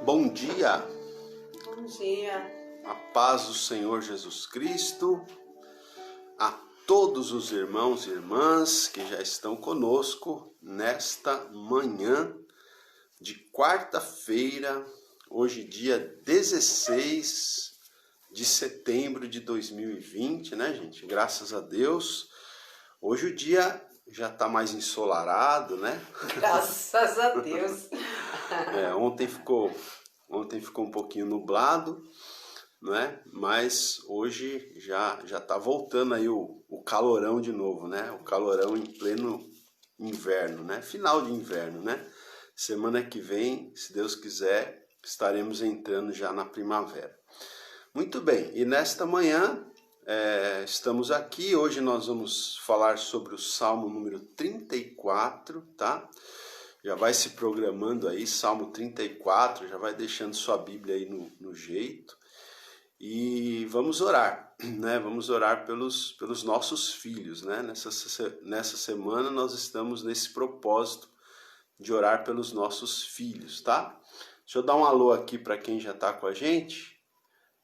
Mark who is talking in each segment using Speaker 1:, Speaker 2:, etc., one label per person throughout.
Speaker 1: Bom dia,
Speaker 2: Bom dia.
Speaker 1: a paz do Senhor Jesus Cristo, a todos os irmãos e irmãs que já estão conosco nesta manhã de quarta-feira, hoje dia 16 de setembro de 2020, né, gente? Graças a Deus. Hoje o dia já está mais ensolarado, né?
Speaker 2: Graças a Deus.
Speaker 1: Ontem ficou um pouquinho nublado, né? Mas hoje já está voltando aí o calorão de novo, né? O calorão em pleno inverno, né? Final de inverno, né? Semana que vem, se Deus quiser, estaremos entrando já na primavera. Muito bem, e nesta manhã estamos aqui. Hoje nós vamos falar sobre o Salmo número 34, tá? Já vai se programando aí, Salmo 34, já vai deixando sua Bíblia aí no jeito. E vamos orar, né? Vamos orar pelos nossos filhos, né? Nessa semana nós estamos nesse propósito de orar pelos nossos filhos, tá? Deixa eu dar um alô aqui para quem já está com a gente.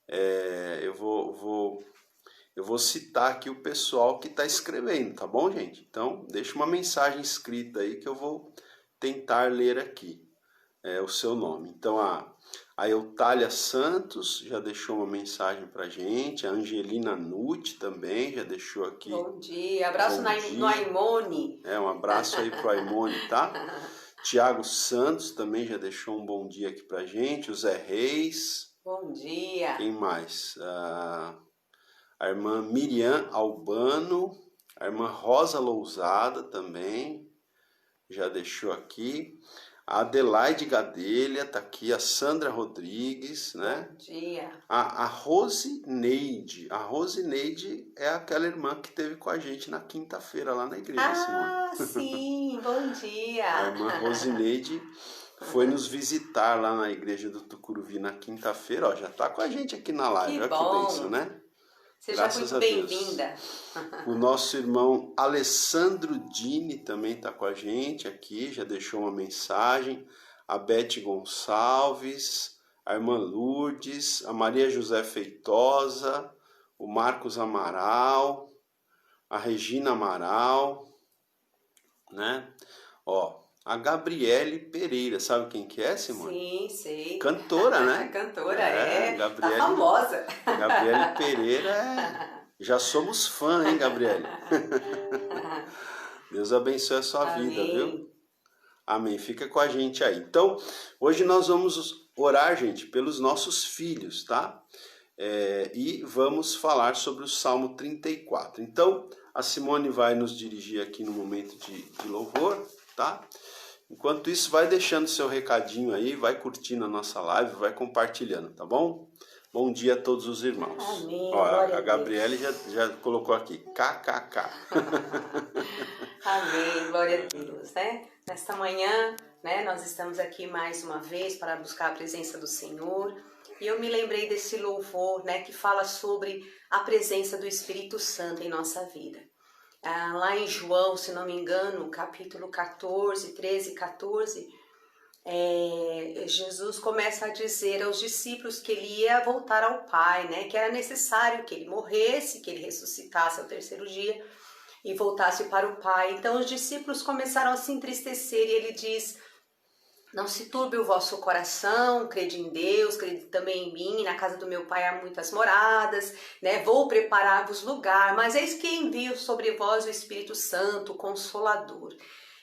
Speaker 1: Eu vou citar aqui o pessoal que está escrevendo, tá bom, gente? Então, deixa uma mensagem escrita aí que eu vou tentar ler aqui o seu nome. Então, a Eutália Santos já deixou uma mensagem pra gente, a Angelina Nutti também já deixou aqui.
Speaker 2: Bom dia, abraço no Aimone.
Speaker 1: Um abraço aí pro Aimone, tá? Tiago Santos também já deixou um bom dia aqui pra gente, o Zé Reis.
Speaker 2: Bom dia.
Speaker 1: Quem mais? A irmã Miriam Albano, a irmã Rosa Lousada também já deixou aqui. A Adelaide Gadelha tá aqui, a Sandra Rodrigues, né?
Speaker 2: Bom dia.
Speaker 1: A Rosineide. A Rosineide é aquela irmã que esteve com a gente na quinta-feira lá na igreja, Simone.
Speaker 2: Sim, bom dia.
Speaker 1: A irmã Rosineide foi nos visitar lá na igreja do Tucuruvi na quinta-feira, ó, já tá com a gente aqui na live, olha que bênção, né?
Speaker 2: Seja muito bem-vinda.
Speaker 1: O nosso irmão Alessandro Dini também está com a gente aqui, já deixou uma mensagem. A Beth Gonçalves, a irmã Lourdes, a Maria José Feitosa, o Marcos Amaral, a Regina Amaral, né? Ó, a Gabriele Pereira, sabe quem que é, Simone?
Speaker 2: Sim, sei.
Speaker 1: Cantora, né?
Speaker 2: Cantora,
Speaker 1: Gabriele,
Speaker 2: tá famosa.
Speaker 1: Gabriele Pereira, já somos fã, hein, Gabriele? Deus abençoe a sua vida, viu? Amém. Fica com a gente aí. Então, hoje nós vamos orar, gente, pelos nossos filhos, tá? E vamos falar sobre o Salmo 34. Então, a Simone vai nos dirigir aqui no momento de louvor, tá? Enquanto isso, vai deixando seu recadinho aí, vai curtindo a nossa live, vai compartilhando, tá bom? Bom dia a todos os irmãos.
Speaker 2: Amém.
Speaker 1: Ó, a Gabriele já colocou aqui, KKK.
Speaker 2: Amém, glória a Deus, né? Nesta manhã, né, nós estamos aqui mais uma vez para buscar a presença do Senhor. E eu me lembrei desse louvor, né, que fala sobre a presença do Espírito Santo em nossa vida. Lá em João, se não me engano, capítulo 14, 13 e 14, Jesus começa a dizer aos discípulos que ele ia voltar ao Pai, né, que era necessário que ele morresse, que ele ressuscitasse ao terceiro dia e voltasse para o Pai. Então os discípulos começaram a se entristecer e ele diz: não se turbe o vosso coração, crede em Deus, crede também em mim, na casa do meu Pai há muitas moradas, né? Vou preparar-vos lugar, mas eis que envio sobre vós o Espírito Santo, o Consolador.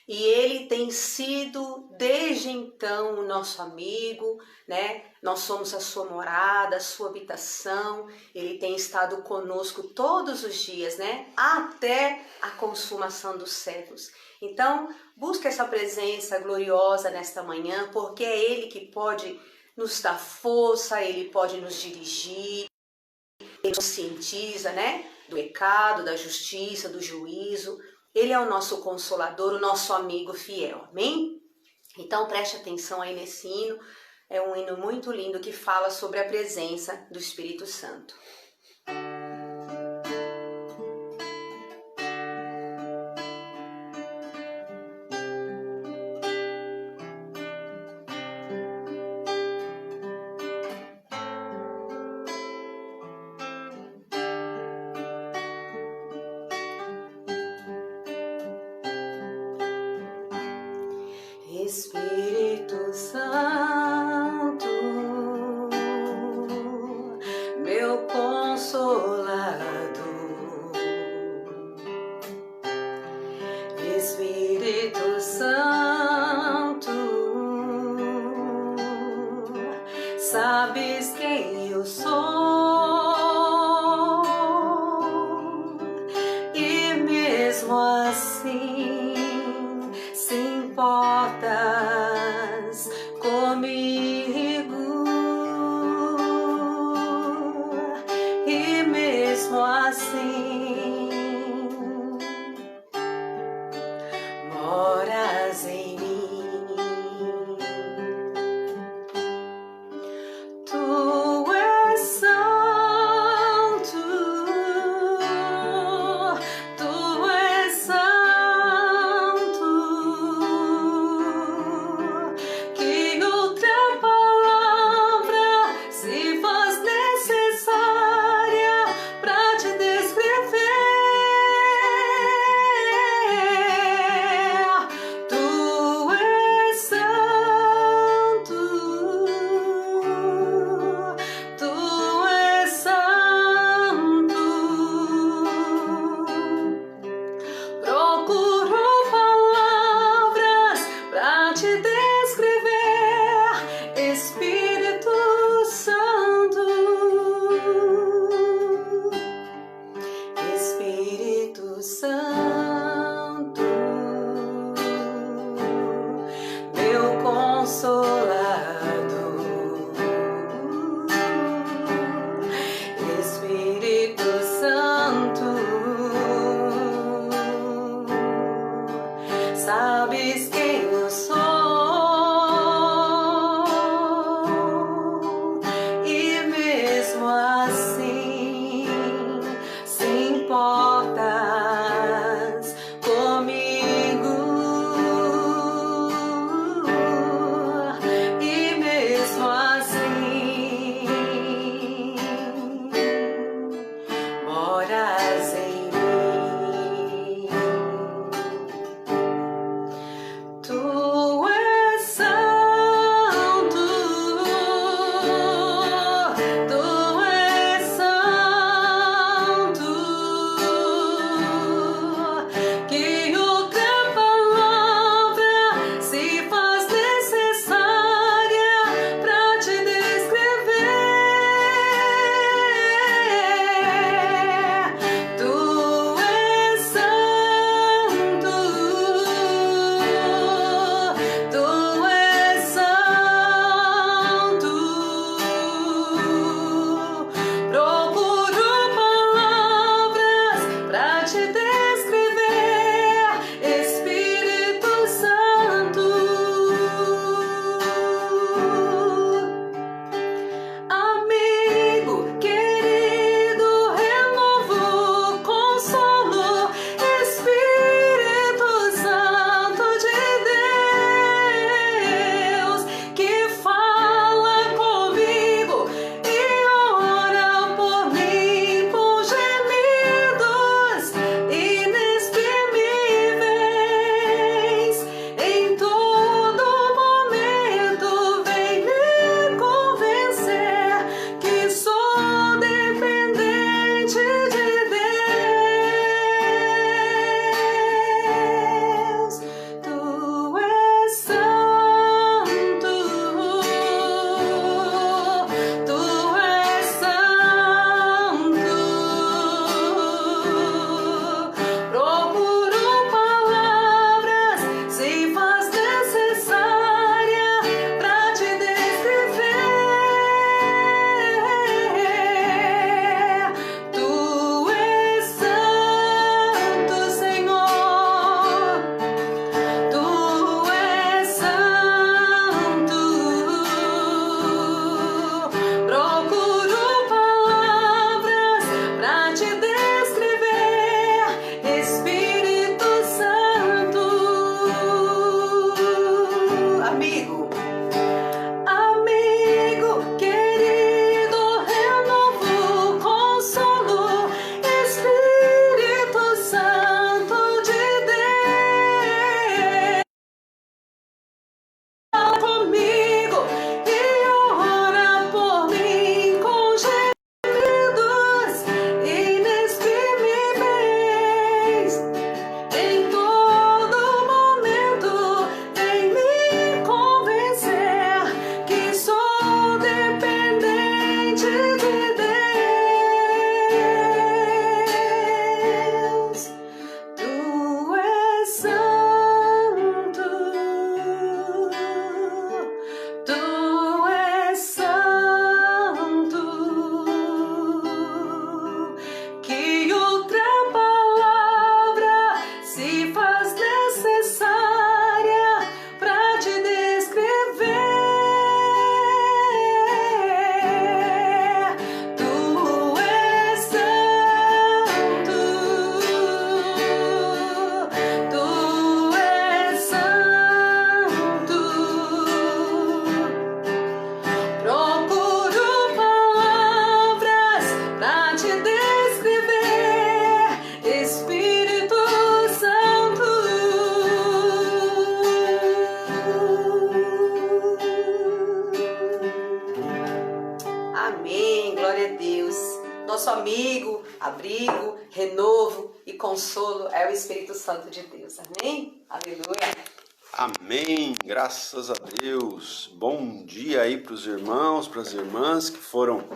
Speaker 2: E ele tem sido, desde então, o nosso amigo, né? Nós somos a sua morada, a sua habitação. Ele tem estado conosco todos os dias, né? Até a consumação dos séculos. Então, busque essa presença gloriosa nesta manhã, porque é ele que pode nos dar força, ele pode nos dirigir, ele nos cientiza, né? Do pecado, da justiça, do juízo. Ele é o nosso consolador, o nosso amigo fiel, amém? Então preste atenção aí nesse hino, é um hino muito lindo que fala sobre a presença do Espírito Santo. assim. Moras em mim, tu és santo, tu és santo, que outra palavra se faz necessária pra te descrever. nosso amigo, abrigo, renovo e consolo é o Espírito Santo de Deus. Amém? Aleluia.
Speaker 1: Amém, graças a Deus. Bom dia aí para os irmãos, para as irmãs que foram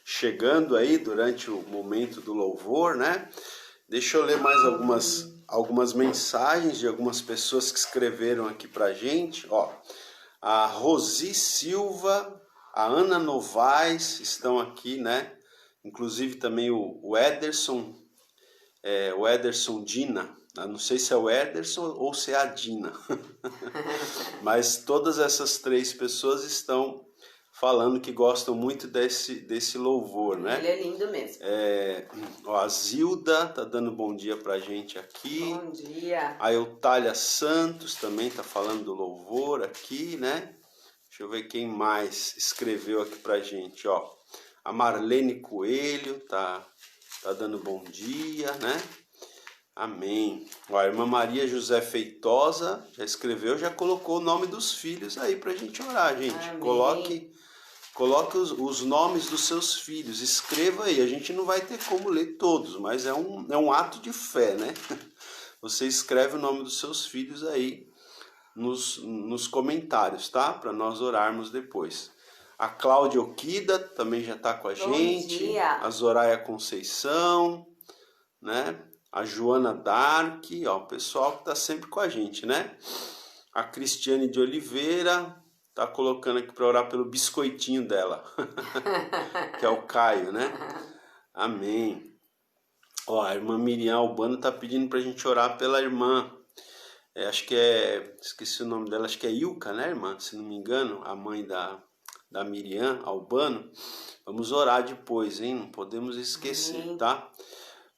Speaker 1: chegando aí durante o momento do louvor, né? Deixa eu ler mais algumas mensagens de algumas pessoas que escreveram aqui pra gente. Ó, a Rosi Silva, a Ana Novaes estão aqui, né? Inclusive também o Ederson, o Ederson Dina. Eu não sei se é o Ederson ou se é a Dina. Mas todas essas três pessoas estão falando que gostam muito desse louvor, né?
Speaker 2: Ele é lindo mesmo.
Speaker 1: Ó, a Zilda tá dando bom dia pra gente aqui.
Speaker 2: Bom dia.
Speaker 1: A Eutália Santos também tá falando do louvor aqui, né? Deixa eu ver quem mais escreveu aqui pra gente, ó. A Marlene Coelho tá dando bom dia, né? Amém. Ó, a irmã Maria José Feitosa já escreveu, já colocou o nome dos filhos aí pra gente orar, gente.
Speaker 2: Amém.
Speaker 1: Coloque os nomes dos seus filhos, escreva aí. A gente não vai ter como ler todos, mas é um ato de fé, né? Você escreve o nome dos seus filhos aí nos comentários, tá? Para nós orarmos depois. A Cláudia Okida também já está com a gente.
Speaker 2: Dia.
Speaker 1: A Zoraia Conceição, né? A Joana Dark, ó, o pessoal que está sempre com a gente, né? A Cristiane de Oliveira tá colocando aqui para orar pelo biscoitinho dela, que é o Caio, né? Amém. Ó, a irmã Miriam Albano tá pedindo pra gente orar pela irmã. Acho que esqueci o nome dela, acho que é Ilka, né, irmã? Se não me engano, a mãe da Miriam Albano. Vamos orar depois, hein? Não podemos esquecer,
Speaker 2: Amém.
Speaker 1: tá?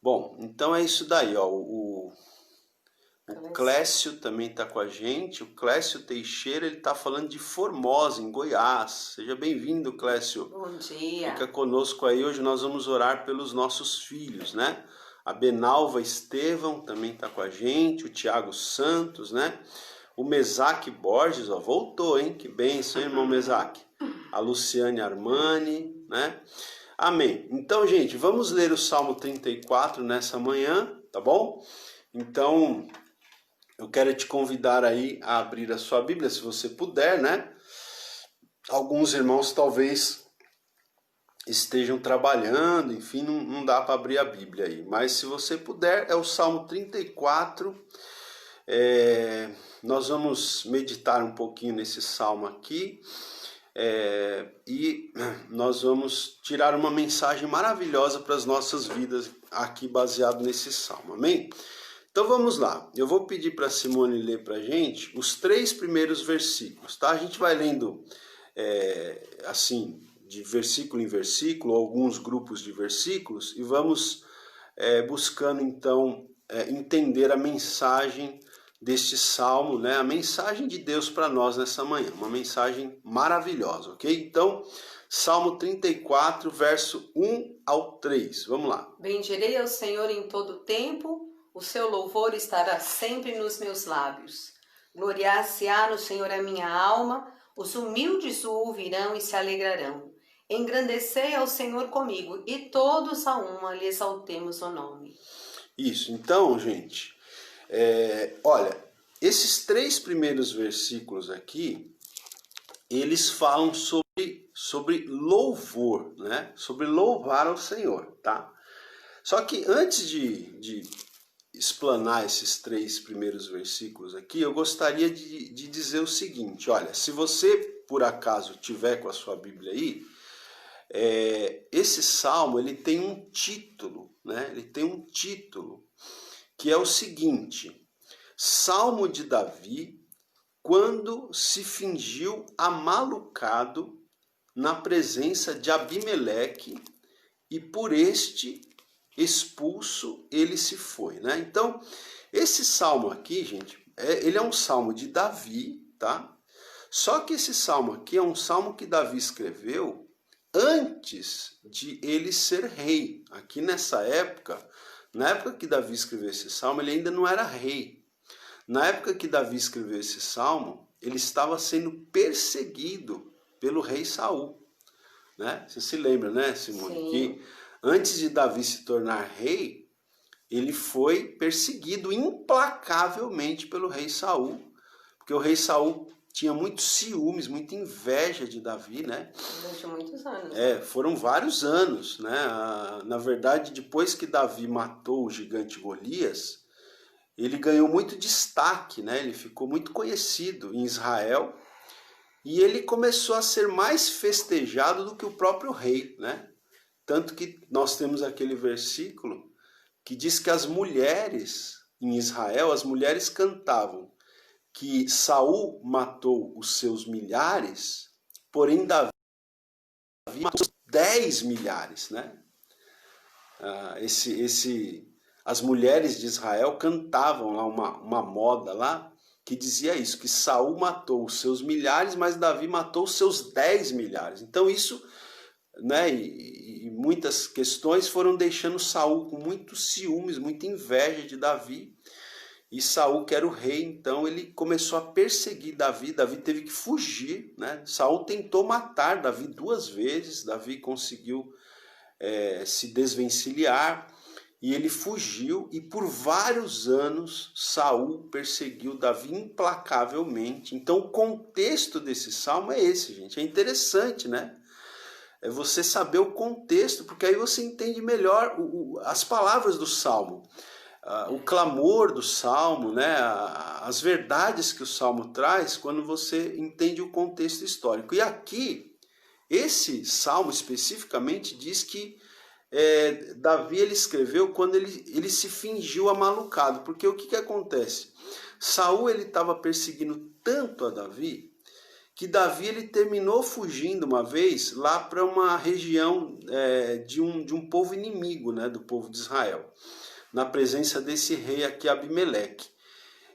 Speaker 1: Bom, então é isso daí, ó. O Clécio também está com a gente. O Clécio Teixeira, ele está falando de Formosa, em Goiás. Seja bem-vindo, Clécio.
Speaker 2: Bom dia.
Speaker 1: Fica conosco aí. Hoje nós vamos orar pelos nossos filhos, né? A Benalva Estevão também está com a gente. O Tiago Santos, né? O Mesaque Borges, ó, voltou, hein? Que bênção, hein, irmão Mesaque? A Luciane Armani, né? Amém. Então, gente, vamos ler o Salmo 34 nessa manhã, tá bom? Então, eu quero te convidar aí a abrir a sua Bíblia, se você puder, né? Alguns irmãos talvez estejam trabalhando, enfim, não dá para abrir a Bíblia aí. Mas se você puder, é o Salmo 34. Nós vamos meditar um pouquinho nesse salmo aqui. E nós vamos tirar uma mensagem maravilhosa para as nossas vidas aqui baseado nesse salmo, amém? Então vamos lá, eu vou pedir para a Simone ler para a gente os 3 primeiros versículos, tá? A gente vai lendo assim, de versículo em versículo, alguns grupos de versículos, e vamos buscando então entender a mensagem deste salmo, né? A mensagem de Deus para nós nessa manhã, uma mensagem maravilhosa, ok? Então, Salmo 34, verso 1 ao 3, vamos lá.
Speaker 2: Bendirei ao Senhor em todo tempo, o seu louvor estará sempre nos meus lábios. Gloriar-se-á no Senhor a minha alma, os humildes o ouvirão e se alegrarão. Engrandecei ao Senhor comigo, e todos a uma lhe exaltemos o nome.
Speaker 1: Isso, então, gente, olha, esses 3 primeiros versículos aqui, eles falam sobre louvor, né? Sobre louvar ao Senhor, tá? Só que antes de explanar esses 3 primeiros versículos aqui, eu gostaria de dizer o seguinte, olha, se você por acaso tiver com a sua Bíblia aí, esse salmo ele tem um título, né? Ele tem um título que é o seguinte: Salmo de Davi, quando se fingiu amalucado na presença de Abimeleque e por este expulso ele se foi, né? Então, esse salmo aqui, gente, ele é um salmo de Davi, tá? Só que esse salmo aqui é um salmo que Davi escreveu antes de ele ser rei. Aqui nessa época, na época que Davi escreveu esse salmo, ele ainda não era rei. Na época que Davi escreveu esse salmo, ele estava sendo perseguido pelo rei Saul, né? Você se lembra, né, Simone?
Speaker 2: Sim.
Speaker 1: Que Antes de Davi se tornar rei, ele foi perseguido implacavelmente pelo rei Saul, porque o rei Saul tinha muitos ciúmes, muita inveja de Davi, né?
Speaker 2: Durante muitos anos.
Speaker 1: Foram vários anos, né? Na verdade, depois que Davi matou o gigante Golias, ele ganhou muito destaque, né? Ele ficou muito conhecido em Israel e ele começou a ser mais festejado do que o próprio rei, né? Tanto que nós temos aquele versículo que diz que as mulheres em Israel, as mulheres cantavam que Saul matou os seus milhares, porém Davi matou 10 milhares, né? As mulheres de Israel cantavam lá uma moda lá que dizia isso, que Saul matou os seus milhares, mas Davi matou os seus 10 milhares. Então isso, né, e muitas questões foram deixando Saul com muitos ciúmes, muita inveja de Davi. E Saul, que era o rei, então ele começou a perseguir Davi. Davi teve que fugir, né? Saul tentou matar Davi 2 vezes. Davi conseguiu se desvencilhar e ele fugiu. E por vários anos Saul perseguiu Davi implacavelmente. Então o contexto desse salmo é esse, gente. É interessante, né? É você saber o contexto, porque aí você entende melhor as palavras do salmo. O clamor do salmo, né? As verdades que o salmo traz quando você entende o contexto histórico. E aqui, esse salmo especificamente diz que Davi ele escreveu quando ele se fingiu amalucado, porque o que acontece? Saul ele estava perseguindo tanto a Davi que Davi ele terminou fugindo uma vez lá para uma região de um povo inimigo, né? Do povo de Israel, na presença desse rei aqui, Abimeleque.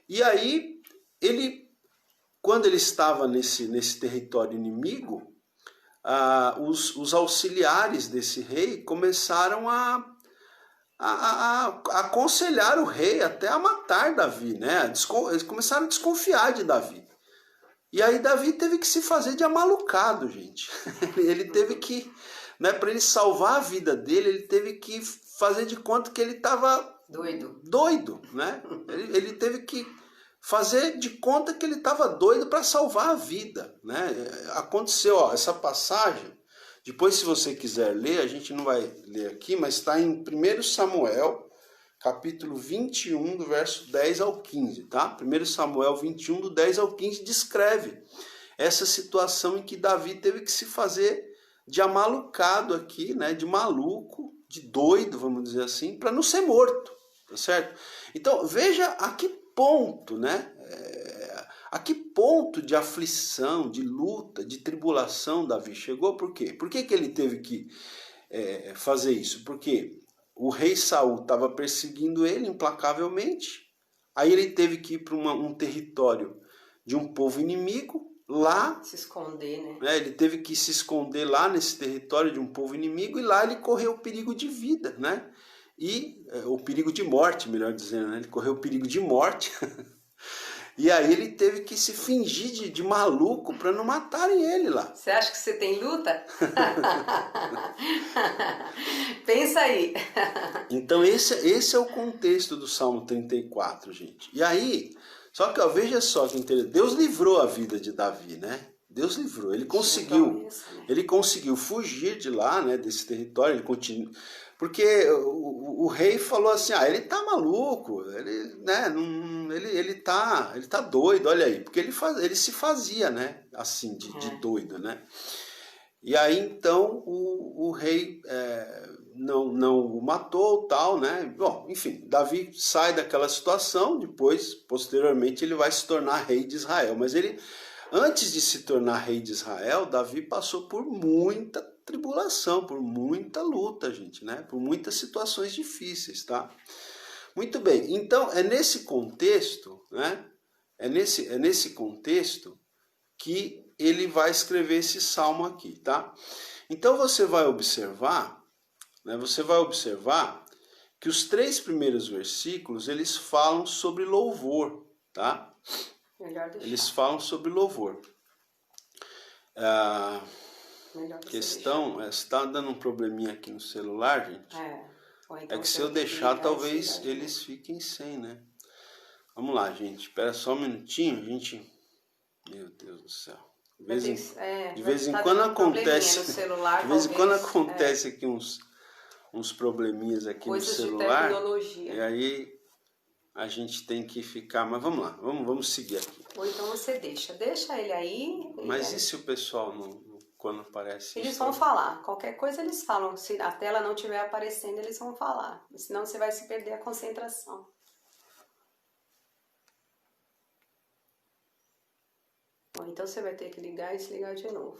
Speaker 1: E aí, quando ele estava nesse território inimigo, os auxiliares desse rei começaram a aconselhar o rei até a matar Davi, né? Eles começaram a desconfiar de Davi. E aí Davi teve que se fazer de amalucado, gente. Ele teve que, né, para ele salvar a vida dele, ele teve que fazer de conta que ele estava doido, né? Ele teve que fazer de conta que ele estava doido para salvar a vida, né? Aconteceu, essa passagem, depois se você quiser ler, a gente não vai ler aqui, mas está em 1 Samuel, capítulo 21, do verso 10 ao 15, tá? 1 Samuel 21, do 10 ao 15, descreve essa situação em que Davi teve que se fazer de amalucado aqui, né? De maluco, de doido, vamos dizer assim, para não ser morto, tá certo? Então, veja a que ponto, né? A que ponto de aflição, de luta, de tribulação Davi chegou. Por quê? Por que ele teve que fazer isso? Porque o rei Saul estava perseguindo ele implacavelmente, aí ele teve que ir para um território de um povo inimigo, lá
Speaker 2: se esconder, né?
Speaker 1: Ele teve que se esconder lá nesse território de um povo inimigo, e lá ele correu o perigo de vida, né? E o perigo de morte, melhor dizendo, né? Ele correu o perigo de morte. E aí ele teve que se fingir de maluco para não matarem ele lá.
Speaker 2: Você acha que você tem luta? Pensa aí.
Speaker 1: Então esse é o contexto do Salmo 34, gente. E aí, só que veja só que interessante, Deus livrou a vida de Davi, né? Deus livrou, ele conseguiu fugir de lá, né, desse território, ele continua, porque o rei falou assim, ele tá maluco, ele, né, ele tá doido, olha aí, porque ele se fazia, né, assim, de doido, né? E aí então o rei não o matou, tal, né? Bom, enfim, Davi sai daquela situação, depois, posteriormente, ele vai se tornar rei de Israel, mas antes de se tornar rei de Israel, Davi passou por muita tribulação, por muita luta, gente, né? Por muitas situações difíceis, tá? Muito bem, então é nesse contexto, né? É nesse contexto que ele vai escrever esse salmo aqui, tá? Então você vai observar, né? Você vai observar que os 3 primeiros versículos, eles falam sobre louvor, tá? Eles falam sobre louvor.
Speaker 2: Melhor você
Speaker 1: Questão, se está dando um probleminha aqui no celular, gente,
Speaker 2: deixar. Ou então
Speaker 1: é que
Speaker 2: você
Speaker 1: se eu
Speaker 2: vai ter que
Speaker 1: deixar,
Speaker 2: ligar e
Speaker 1: talvez
Speaker 2: desligar de novo.
Speaker 1: eles fiquem sem, né? Vamos lá, gente. Espera só um minutinho, gente. Meu Deus do céu. De
Speaker 2: Vai
Speaker 1: vez
Speaker 2: ter
Speaker 1: em,
Speaker 2: que-
Speaker 1: de
Speaker 2: vai
Speaker 1: vez em
Speaker 2: tá
Speaker 1: quando
Speaker 2: dando um probleminha
Speaker 1: acontece,
Speaker 2: no celular,
Speaker 1: de vez em quando
Speaker 2: talvez,
Speaker 1: acontece aqui uns probleminhas aqui no
Speaker 2: coisas de
Speaker 1: celular.
Speaker 2: tecnologia.
Speaker 1: E aí a gente tem que ficar, mas vamos lá, vamos seguir aqui.
Speaker 2: Ou então você deixa ele aí.
Speaker 1: Mas e se o pessoal quando aparece
Speaker 2: Eles
Speaker 1: isso?
Speaker 2: vão falar, qualquer coisa eles falam. Se a tela não estiver aparecendo, eles vão falar. Senão você vai se perder a concentração. Ou então você vai ter que ligar e desligar de novo.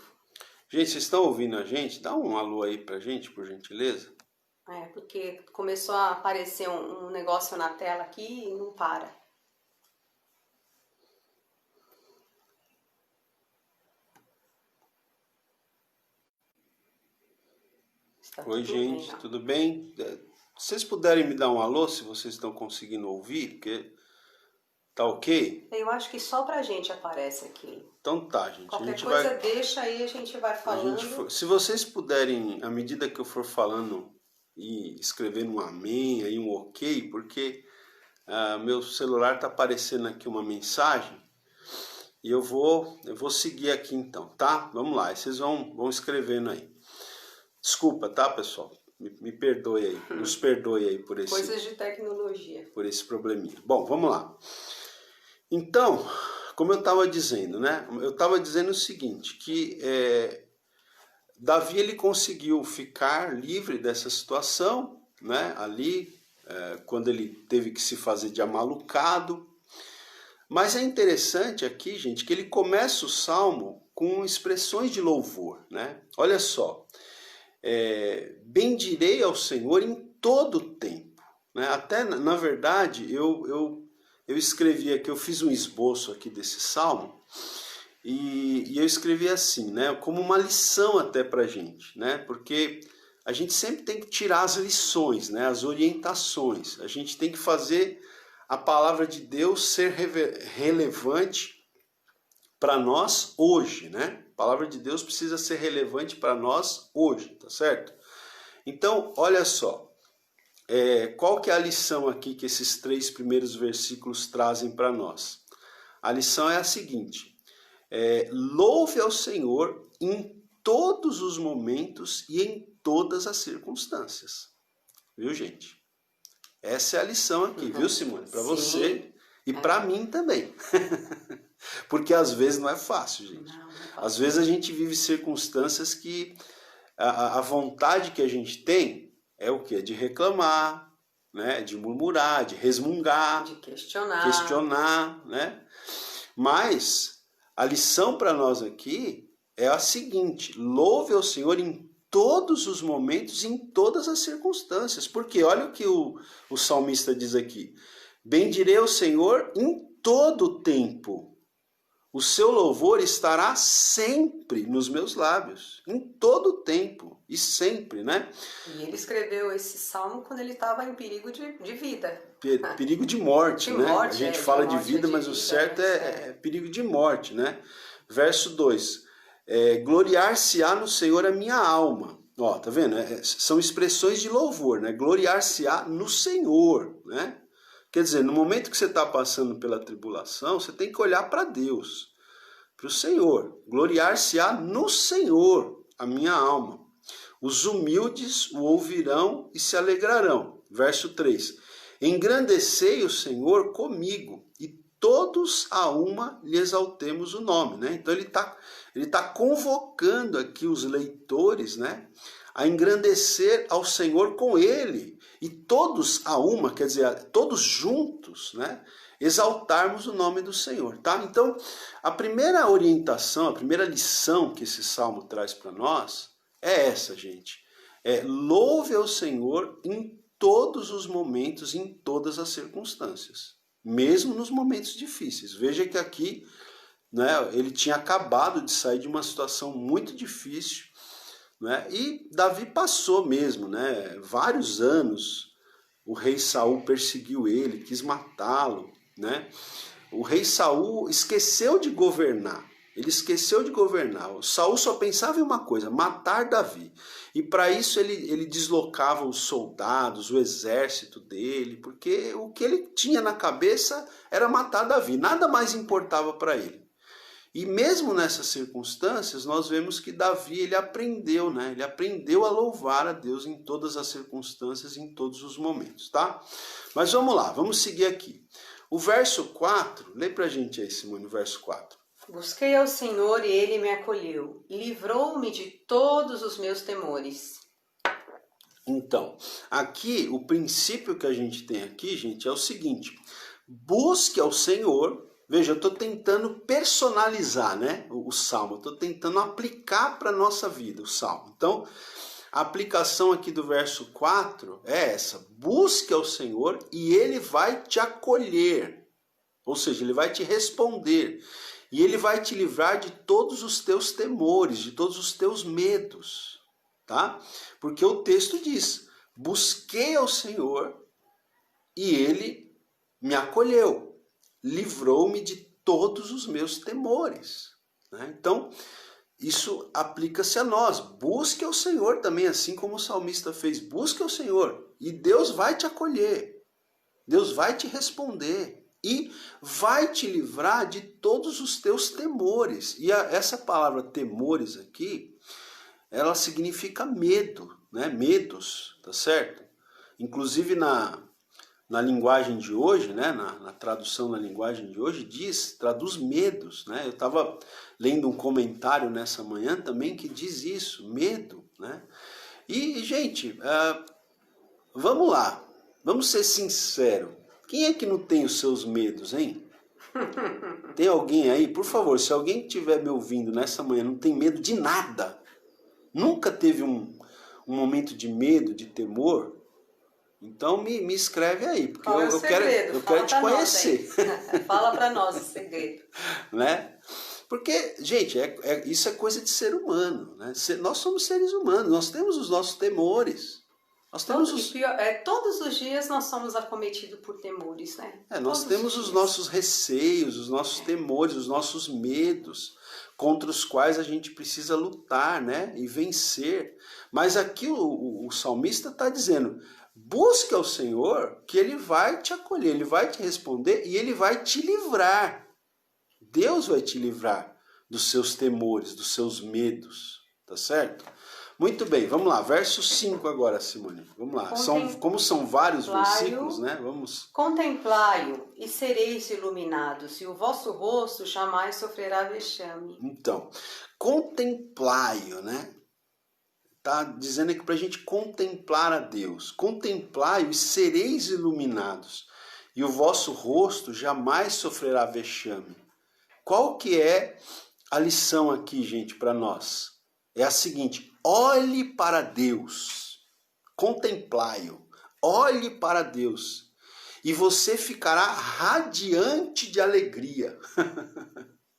Speaker 1: Gente, vocês estão ouvindo a gente? Dá um alô aí pra gente, por gentileza.
Speaker 2: Porque começou a aparecer um negócio na tela aqui e não para. Está
Speaker 1: Oi,
Speaker 2: tudo
Speaker 1: gente,
Speaker 2: bem, ó.
Speaker 1: tudo bem? Se vocês puderem me dar um alô, se vocês estão conseguindo ouvir, porque tá ok?
Speaker 2: Eu acho que só pra gente aparece aqui.
Speaker 1: Então tá, gente. A
Speaker 2: Qualquer
Speaker 1: gente
Speaker 2: coisa
Speaker 1: vai,
Speaker 2: deixa aí, a gente vai falando.
Speaker 1: se vocês puderem, à medida que eu for falando, e escrevendo um amém, aí um ok, porque meu celular tá aparecendo aqui uma mensagem e eu vou seguir aqui então, tá? Vamos lá, aí vocês vão escrevendo aí. Desculpa, tá, pessoal? Me perdoe aí, nos perdoe aí por
Speaker 2: Coisas de tecnologia.
Speaker 1: por esse probleminha. Bom, vamos lá. Então, como eu estava dizendo, né? Eu estava dizendo o seguinte, que Davi ele conseguiu ficar livre dessa situação, né? Ali, quando ele teve que se fazer de amalucado. Mas é interessante aqui, gente, que ele começa o salmo com expressões de louvor, né? Olha só. Bendirei ao Senhor em todo o tempo, né? Até na verdade eu escrevi aqui, eu fiz um esboço aqui desse salmo e eu escrevi assim, né? Como uma lição até pra gente, né? Porque a gente sempre tem que tirar as lições, né? As orientações, a gente tem que fazer a palavra de Deus ser relevante para nós hoje, né? A palavra de Deus precisa ser relevante para nós hoje, tá certo? Então, olha só, qual que é a lição aqui que esses 3 primeiros versículos trazem para nós? A lição é a seguinte, louve ao Senhor em todos os momentos e em todas as circunstâncias. Viu, gente? Essa é a lição aqui, viu, Simone? Para você e para mim também. Porque às vezes não é fácil, gente.
Speaker 2: Não é fácil.
Speaker 1: Às vezes a gente vive circunstâncias que a vontade que a gente tem é o quê? De reclamar, né? De murmurar, de resmungar,
Speaker 2: De questionar,
Speaker 1: né? Mas a lição para nós aqui é a seguinte: louve ao Senhor em todos os momentos, em todas as circunstâncias. Porque olha o que o salmista diz aqui: bendirei ao Senhor em todo o tempo. O seu louvor estará sempre nos meus lábios, em todo o tempo e sempre, né?
Speaker 2: E ele escreveu esse salmo quando ele estava em perigo de vida.
Speaker 1: Perigo de morte, né?
Speaker 2: Morte,
Speaker 1: a gente fala de
Speaker 2: morte,
Speaker 1: vida,
Speaker 2: de
Speaker 1: mas o
Speaker 2: vida,
Speaker 1: certo
Speaker 2: né?
Speaker 1: é perigo de morte, né? Verso 2. Gloriar-se-á no Senhor a minha alma. Ó, tá vendo? São expressões de louvor, né? Gloriar-se-á no Senhor, né? Quer dizer, no momento que você está passando pela tribulação, você tem que olhar para Deus, para o Senhor. Gloriar-se-á no Senhor a minha alma. Os humildes o ouvirão e se alegrarão. Verso 3. Engrandecei o Senhor comigo, e todos a uma lhe exaltemos o nome, né? Então ele tá convocando aqui os leitores, né, a engrandecer ao Senhor com ele, e todos a uma, quer dizer, todos juntos, né, exaltarmos o nome do Senhor, tá? Então, a primeira orientação, a primeira lição que esse salmo traz para nós é essa, gente. Louve ao Senhor em todos os momentos, em todas as circunstâncias, mesmo nos momentos difíceis. Veja que aqui, né, ele tinha acabado de sair de uma situação muito difícil, né, e Davi passou mesmo, né, vários anos. O rei Saul perseguiu ele, quis matá-lo, né? O rei Saul esqueceu de governar, Ele esqueceu de governar. Saul só pensava em uma coisa, matar Davi. E para isso ele deslocava os soldados, o exército dele, porque o que ele tinha na cabeça era matar Davi. Nada mais importava para ele. E mesmo nessas circunstâncias, nós vemos que Davi, ele aprendeu, né? Ele aprendeu a louvar a Deus em todas as circunstâncias, em todos os momentos, tá? Mas vamos lá, vamos seguir aqui. O verso 4, lê pra gente aí, Simone, o verso 4.
Speaker 2: Busquei ao Senhor e Ele me acolheu, e livrou-me de todos os meus temores.
Speaker 1: Então, aqui, o princípio que a gente tem aqui, gente, é o seguinte. Busque ao Senhor. Veja, eu estou tentando personalizar, né, o Salmo. Estou tentando aplicar para a nossa vida o Salmo. Então, a aplicação aqui do verso 4 é essa. Busque ao Senhor e Ele vai te acolher. Ou seja, Ele vai te responder. E Ele vai te livrar de todos os teus temores, de todos os teus medos. Tá? Porque o texto diz, busquei ao Senhor e Ele me acolheu, livrou-me de todos os meus temores. Né? Então, isso aplica-se a nós. Busque ao Senhor também, assim como o salmista fez. Busque ao Senhor e Deus vai te acolher. Deus vai te responder e vai te livrar de todos os teus temores. E essa palavra temores aqui, ela significa medo, né? Medos, tá certo? Inclusive na linguagem de hoje, né? na tradução na linguagem de hoje, traduz medos, né? Eu estava lendo um comentário nessa manhã também que diz isso, medo, né? E, gente, vamos lá, vamos ser sinceros. Quem é que não tem os seus medos, hein? Tem alguém aí? Por favor, se alguém estiver me ouvindo nessa manhã, não tem medo de nada, nunca teve um momento de medo, de temor, então me escreve aí, porque eu quero te conhecer.
Speaker 2: Fala para nós o segredo.
Speaker 1: Né? Porque, gente, isso é coisa de ser humano. Né? Nós somos seres humanos, nós temos os nossos temores.
Speaker 2: Todos os dias nós somos acometidos por temores, né?
Speaker 1: Nós temos os nossos receios, os nossos temores, os nossos medos, contra os quais a gente precisa lutar, né? E vencer. Mas aqui o salmista está dizendo, busque ao Senhor que Ele vai te acolher, Ele vai te responder e Ele vai te livrar. Deus vai te livrar dos seus temores, dos seus medos, tá certo? Muito bem, vamos lá, verso 5 agora, Simone. Vamos lá, como são vários versículos, né? Vamos.
Speaker 2: Contemplai-o e sereis iluminados, e o vosso rosto jamais sofrerá vexame.
Speaker 1: Então, contemplai-o, né? Tá dizendo aqui pra gente contemplar a Deus. Contemplai-o e sereis iluminados, e o vosso rosto jamais sofrerá vexame. Qual que é a lição aqui, gente, para nós? É a seguinte, olhe para Deus, contemplai-o, olhe para Deus, e você ficará radiante de alegria.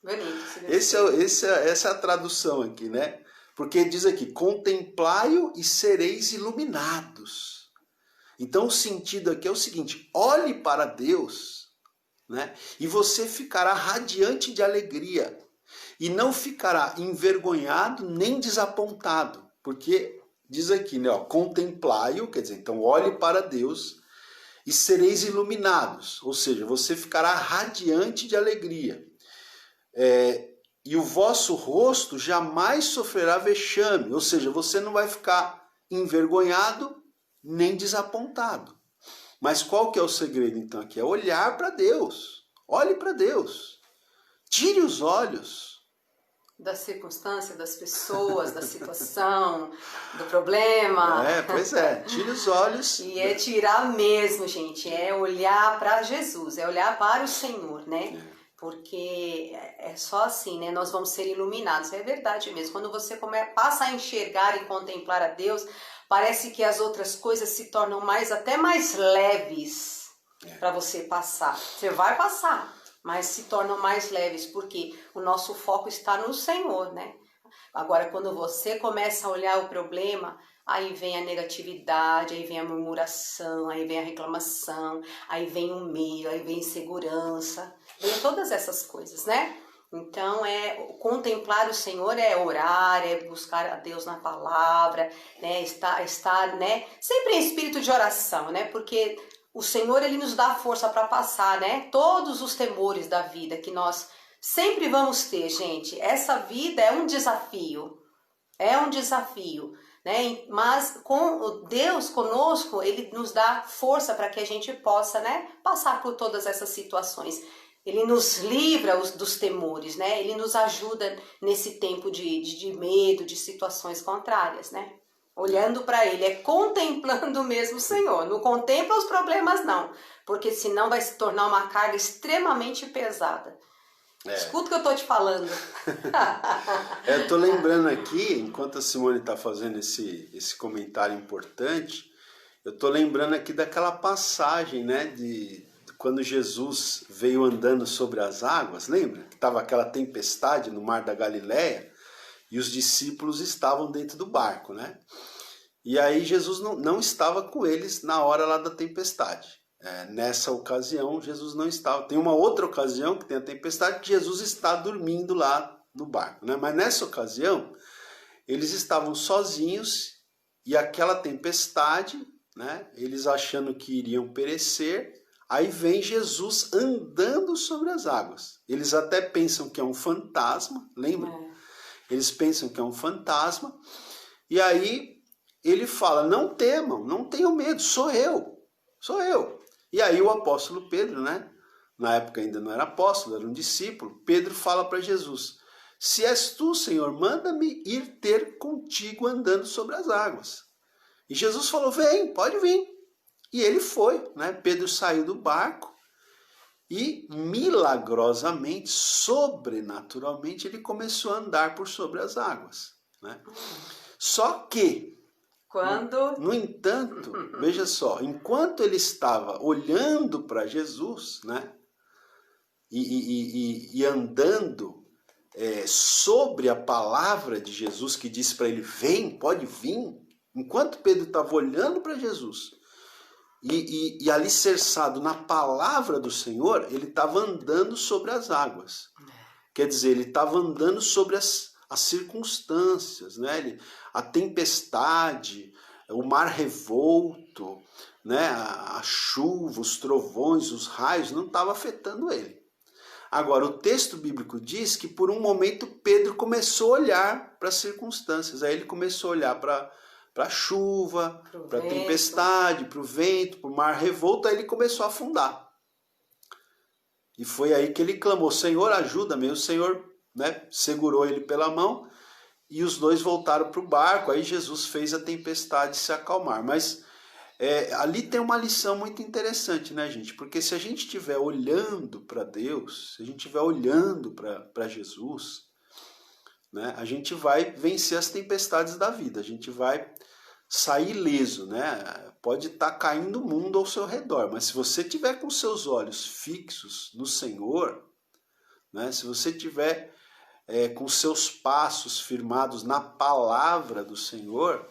Speaker 2: Bonito.
Speaker 1: Essa é a tradução aqui, né? Porque diz aqui, contemplai-o e sereis iluminados. Então o sentido aqui é o seguinte, olhe para Deus, né? E você ficará radiante de alegria. E não ficará envergonhado nem desapontado, porque diz aqui, né, contemplai-o, quer dizer, então olhe para Deus e sereis iluminados, ou seja, você ficará radiante de alegria. E o vosso rosto jamais sofrerá vexame, ou seja, você não vai ficar envergonhado nem desapontado. Mas qual que é o segredo então aqui? É olhar para Deus, olhe para Deus, tire os olhos
Speaker 2: da circunstância, das pessoas, da situação, do problema.
Speaker 1: Pois é, tira os olhos.
Speaker 2: E é tirar mesmo, gente, é olhar para Jesus, é olhar para o Senhor, né? Porque é só assim, né? Nós vamos ser iluminados, é verdade mesmo. Quando você passa a enxergar e contemplar a Deus, parece que as outras coisas se tornam até mais leves para você passar. Você vai passar, mas se tornam mais leves, porque o nosso foco está no Senhor, né? Agora, quando você começa a olhar o problema, aí vem a negatividade, aí vem a murmuração, aí vem a reclamação, aí vem o medo, aí vem a insegurança, vem todas essas coisas, né? Então, contemplar o Senhor é orar, é buscar a Deus na palavra, né? Estar, né? Sempre em espírito de oração, né? Porque o Senhor, Ele nos dá força para passar, né? Todos os temores da vida que nós sempre vamos ter, gente. Essa vida é um desafio, né? Mas com Deus conosco, Ele nos dá força para que a gente possa, né? Passar por todas essas situações. Ele nos livra dos temores, né? Ele nos ajuda nesse tempo de medo, de situações contrárias, né? Olhando para Ele, contemplando mesmo o Senhor. Não contempla os problemas, não. Porque senão vai se tornar uma carga extremamente pesada. Escuta o que eu estou te falando.
Speaker 1: Eu estou lembrando aqui, enquanto a Simone está fazendo esse comentário importante, eu estou lembrando aqui daquela passagem, né? Quando Jesus veio andando sobre as águas, lembra? Que estava aquela tempestade no mar da Galileia e os discípulos estavam dentro do barco, né? E aí Jesus não estava com eles na hora lá da tempestade. Nessa ocasião, Jesus não estava. Tem uma outra ocasião que tem a tempestade que Jesus está dormindo lá no barco, né? Mas nessa ocasião, eles estavam sozinhos e aquela tempestade, né? Eles achando que iriam perecer. Aí vem Jesus andando sobre as águas. Eles até pensam que é um fantasma, lembra? Eles pensam que é um fantasma. E aí ele fala, não temam, não tenham medo, sou eu. E aí o apóstolo Pedro, né? Na época ainda não era apóstolo, era um discípulo. Pedro fala para Jesus, se és tu, Senhor, manda-me ir ter contigo andando sobre as águas. E Jesus falou, vem, pode vir. E ele foi, né? Pedro saiu do barco e milagrosamente, sobrenaturalmente, ele começou a andar por sobre as águas, né? Só que, no entanto, veja só, enquanto ele estava olhando para Jesus, né? E andando sobre a palavra de Jesus que disse para ele, vem, pode vir, enquanto Pedro estava olhando para Jesus, e alicerçado na palavra do Senhor, ele estava andando sobre as águas. Quer dizer, ele estava andando sobre as circunstâncias, né? A tempestade, o mar revolto, né? A chuva, os trovões, os raios, não estava afetando ele. Agora, o texto bíblico diz que por um momento Pedro começou a olhar para as circunstâncias. Aí ele começou a olhar para a chuva, para a tempestade, para o vento, para o mar revolto, aí ele começou a afundar. E foi aí que ele clamou, Senhor, ajuda-me. O Senhor, né, segurou ele pela mão e os dois voltaram para o barco. Aí Jesus fez a tempestade se acalmar. Mas ali tem uma lição muito interessante, né, gente? Porque se a gente estiver olhando para Deus, se a gente estiver olhando para Jesus, né, a gente vai vencer as tempestades da vida, a gente vai sair ileso, né? Pode estar caindo o mundo ao seu redor, mas se você tiver com seus olhos fixos no Senhor, né? Se você tiver com seus passos firmados na palavra do Senhor,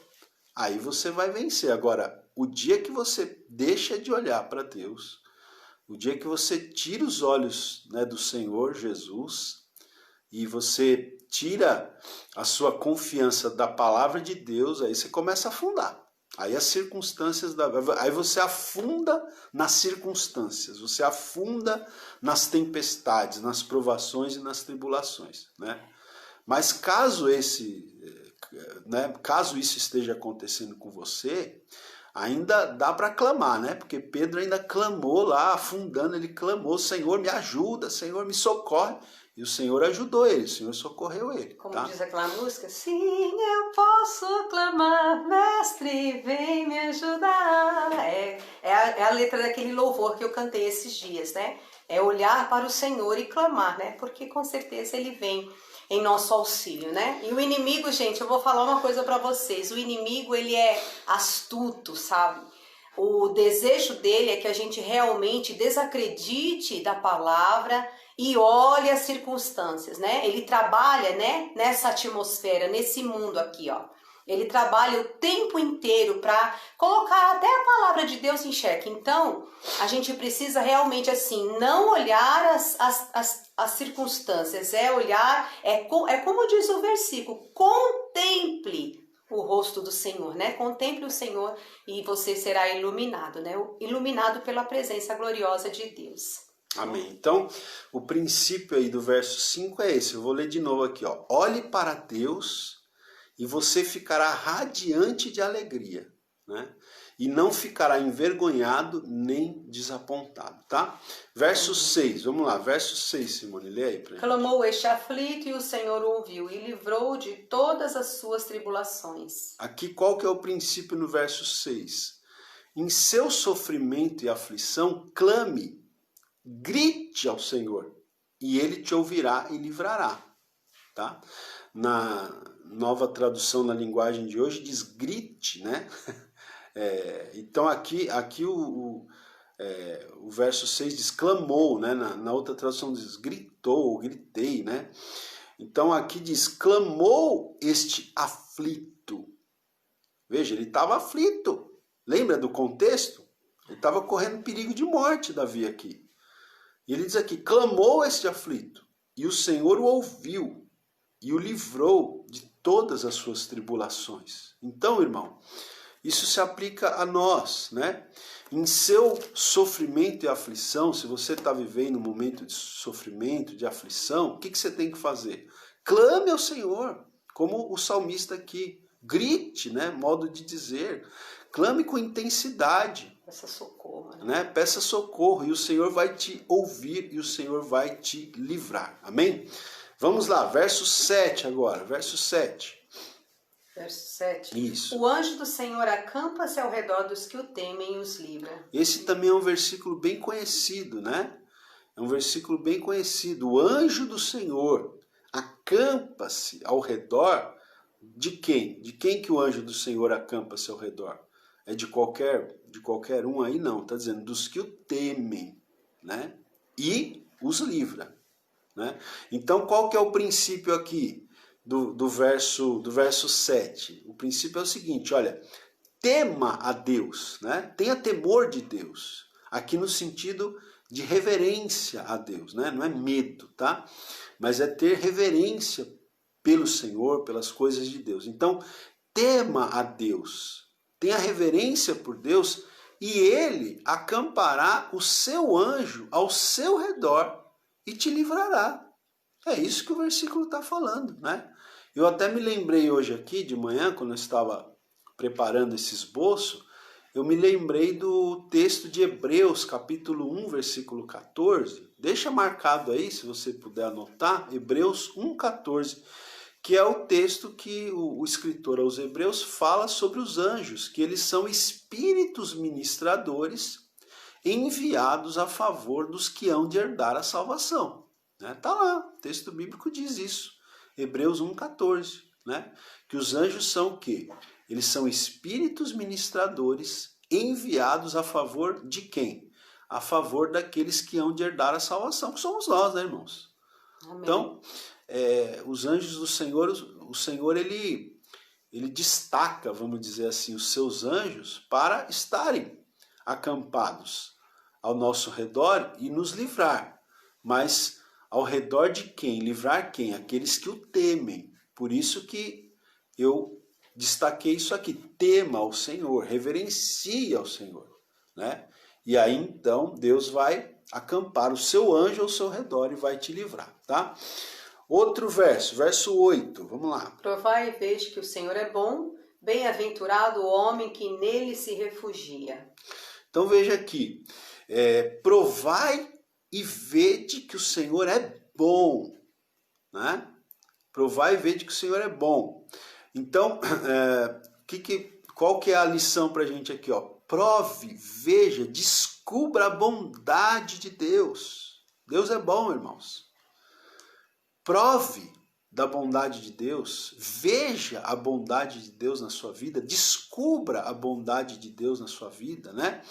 Speaker 1: aí você vai vencer. Agora, o dia que você deixa de olhar para Deus, o dia que você tira os olhos, né, do Senhor Jesus e você tira a sua confiança da palavra de Deus, aí você começa a afundar. Aí as circunstâncias, aí você afunda nas circunstâncias, você afunda nas tempestades, nas provações e nas tribulações, né? Mas caso isso esteja acontecendo com você, ainda dá para clamar, né? Porque Pedro ainda clamou lá, afundando, ele clamou, Senhor, me ajuda, Senhor, me socorre. E o Senhor ajudou ele, o Senhor socorreu ele.
Speaker 2: Como diz aquela música, sim, eu posso clamar, mestre, vem me ajudar. É a letra daquele louvor que eu cantei esses dias, né? É olhar para o Senhor e clamar, né? Porque com certeza Ele vem em nosso auxílio, né? E o inimigo, gente, eu vou falar uma coisa para vocês. O inimigo, ele é astuto, sabe? O desejo dele é que a gente realmente desacredite da palavra e olhe as circunstâncias, né? Ele trabalha, né, nessa atmosfera, nesse mundo aqui, ó. Ele trabalha o tempo inteiro para colocar até a palavra de Deus em xeque. Então, a gente precisa realmente, assim, não olhar as circunstâncias, como diz o versículo, contemple o rosto do Senhor, né? Contemple o Senhor e você será iluminado, né? Iluminado pela presença gloriosa de Deus.
Speaker 1: Amém. Então, o princípio aí do verso 5 é esse. Eu vou ler de novo aqui, ó. Olhe para Deus e você ficará radiante de alegria, né? E não ficará envergonhado nem desapontado, tá? Verso 6, vamos lá, verso 6, Simone, lê aí pra gente.
Speaker 2: Clamou este aflito e o Senhor o ouviu e livrou de todas as suas tribulações.
Speaker 1: Aqui qual que é o princípio no verso 6? Em seu sofrimento e aflição, clame, grite ao Senhor e ele te ouvirá e livrará, tá? Na nova tradução na linguagem de hoje diz grite, né? Então aqui o verso 6 diz clamou, né? Na outra tradução diz gritou, gritei, né? Então aqui diz clamou este aflito. Veja, ele estava aflito. Lembra do contexto? Ele estava correndo perigo de morte, Davi, aqui. E ele diz aqui, clamou este aflito, e o Senhor o ouviu, e o livrou de todas as suas tribulações. Então, irmão, isso se aplica a nós, né? Em seu sofrimento e aflição, se você está vivendo um momento de sofrimento, de aflição, o que você tem que fazer? Clame ao Senhor, como o salmista aqui. Grite, né? Modo de dizer. Clame com intensidade.
Speaker 2: Peça socorro,
Speaker 1: né? Peça socorro e o Senhor vai te ouvir e o Senhor vai te livrar. Amém? Vamos lá, verso 7 agora. Verso 7.
Speaker 2: Verso 7.
Speaker 1: Isso.
Speaker 2: O anjo do Senhor acampa-se ao redor dos que o temem e os livra.
Speaker 1: Esse também é um versículo bem conhecido, né? É um versículo bem conhecido. O anjo do Senhor acampa-se ao redor de quem? De quem que o anjo do Senhor acampa-se ao redor? É de qualquer um aí? Não, está dizendo dos que o temem, né? E os livra, né? Então, qual que é o princípio aqui do verso 7? O princípio é o seguinte, olha, tema a Deus, né? Tenha temor de Deus, aqui no sentido de reverência a Deus, né? Não é medo, tá? Mas é ter reverência pelo Senhor, pelas coisas de Deus. Então, tema a Deus, tenha reverência por Deus e ele acampará o seu anjo ao seu redor e te livrará. É isso que o versículo está falando, né? Eu até me lembrei hoje aqui de manhã, quando eu estava preparando esse esboço, eu me lembrei do texto de Hebreus, capítulo 1, versículo 14. Deixa marcado aí, se você puder anotar, Hebreus 1,14, que é o texto que o escritor aos Hebreus fala sobre os anjos, que eles são espíritos ministradores enviados a favor dos que hão de herdar a salvação. Tá lá, o texto bíblico diz isso, Hebreus 1,14, né? Que os anjos são o quê? Eles são espíritos ministradores enviados a favor de quem? A favor daqueles que hão de herdar a salvação, que somos nós, né, irmãos? Amém. Então, os anjos do Senhor, o Senhor ele destaca, vamos dizer assim, os seus anjos para estarem acampados ao nosso redor e nos livrar. Mas ao redor de quem? Livrar quem? Aqueles que o temem. Por isso que eu destaquei isso aqui. Tema ao Senhor, reverencie ao Senhor, né? E aí então Deus vai acampar o seu anjo ao seu redor e vai te livrar, tá? Outro verso, verso 8, vamos lá.
Speaker 2: Provai e vede que o Senhor é bom, bem-aventurado o homem que nele se refugia.
Speaker 1: Então veja aqui, provai e vede que o Senhor é bom, né? Provai e vede que o Senhor é bom. Então, qual que é a lição para a gente aqui? Ó? Prove, veja, descubra a bondade de Deus. Deus é bom, irmãos. Prove da bondade de Deus, veja a bondade de Deus na sua vida, descubra a bondade de Deus na sua vida, né?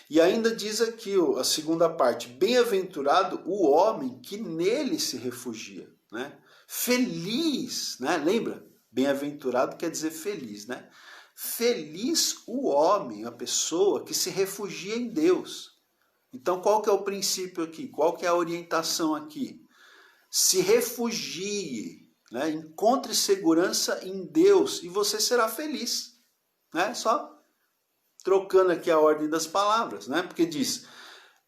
Speaker 1: E ainda diz aqui a segunda parte, bem-aventurado o homem que nele se refugia, né? Feliz, né? Lembra? Bem-aventurado quer dizer feliz, né? Feliz o homem, a pessoa que se refugia em Deus. Então, qual que é o princípio aqui? Qual que é a orientação aqui? Se refugie, né? Encontre segurança em Deus e você será feliz, né? Só trocando aqui a ordem das palavras, né? Porque diz,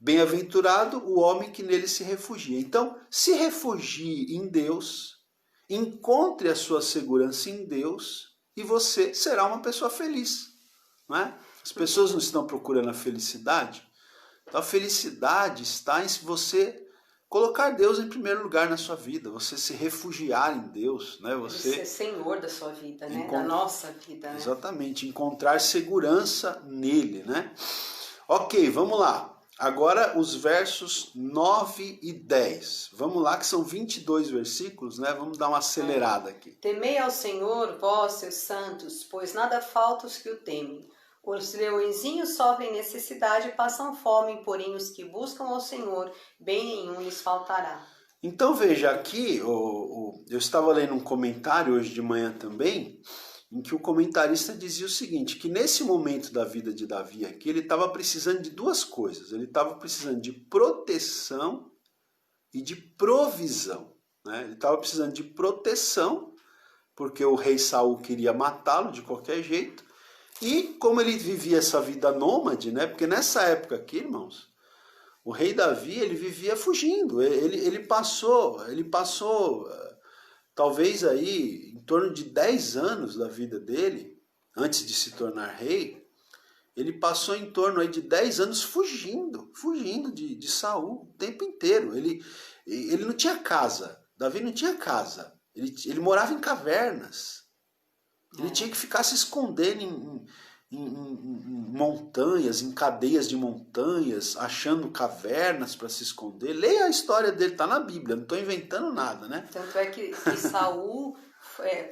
Speaker 1: bem-aventurado o homem que nele se refugia. Então, se refugie em Deus, encontre a sua segurança em Deus e você será uma pessoa feliz, não é? As pessoas não estão procurando a felicidade. Então, a felicidade está em você colocar Deus em primeiro lugar na sua vida, você se refugiar em Deus, né? Você
Speaker 2: ser senhor da sua vida, né? Da nossa vida, né?
Speaker 1: Exatamente, encontrar segurança nele, né? Ok, vamos lá. Agora os versos 9 e 10. Vamos lá, que são 22 versículos, né? Vamos dar uma acelerada aqui.
Speaker 2: Temei ao Senhor, vós, seus santos, pois nada falta os que o temem. Os leõezinhos sofrem necessidade e passam fome, porém os que buscam ao Senhor, bem nenhum lhes faltará.
Speaker 1: Então veja aqui, eu estava lendo um comentário hoje de manhã também, em que o comentarista dizia o seguinte, que nesse momento da vida de Davi aqui, ele estava precisando de duas coisas. Ele estava precisando de proteção e de provisão, né? Ele estava precisando de proteção, porque o rei Saul queria matá-lo de qualquer jeito, e como ele vivia essa vida nômade, né? Porque nessa época aqui, irmãos, o rei Davi, ele vivia fugindo, ele passou talvez aí em torno de 10 anos da vida dele, antes de se tornar rei, ele passou em torno aí de 10 anos fugindo de Saul o tempo inteiro. Ele não tinha casa, Davi não tinha casa, ele morava em cavernas, ele tinha que ficar se escondendo em montanhas, em cadeias de montanhas, achando cavernas para se esconder. Leia a história dele, está na Bíblia, não estou inventando nada, né?
Speaker 2: Tanto é que Saul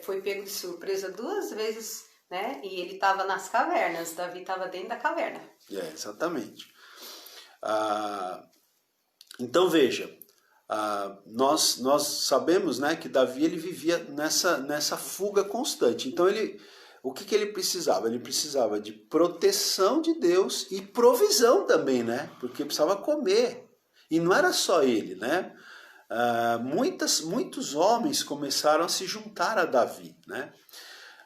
Speaker 2: foi pego de surpresa 2 vezes, né? E ele estava nas cavernas, Davi estava dentro da caverna.
Speaker 1: Exatamente. Então veja, nós sabemos, né, que Davi ele vivia nessa fuga constante. Então o que ele precisava? Ele precisava de proteção de Deus e provisão também, né? Porque precisava comer. E não era só ele, né? Muitos homens começaram a se juntar a Davi, né?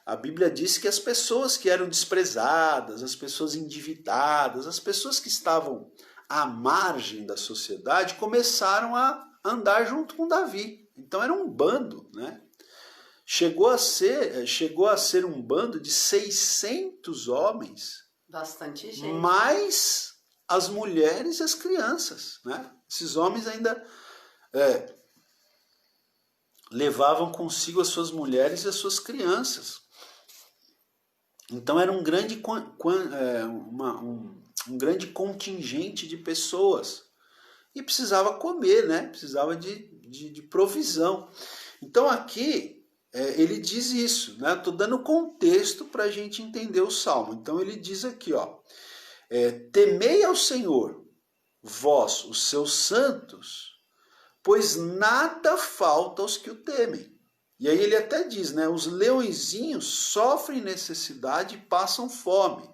Speaker 1: A Bíblia diz que as pessoas que eram desprezadas, as pessoas endividadas, as pessoas que estavam à margem da sociedade começaram a andar junto com Davi. Então era um bando, né? Chegou a ser um bando de 600 homens.
Speaker 2: Bastante gente.
Speaker 1: Mais as mulheres e as crianças, né? Esses homens ainda levavam consigo as suas mulheres e as suas crianças. Então era um grande contingente de pessoas. E precisava comer, né? Precisava de provisão. Então aqui ele diz isso, né? Estou dando contexto para a gente entender o Salmo. Então ele diz aqui, ó, temei ao Senhor, vós, os seus santos, pois nada falta aos que o temem. E aí ele até diz, né? Os leõezinhos sofrem necessidade e passam fome.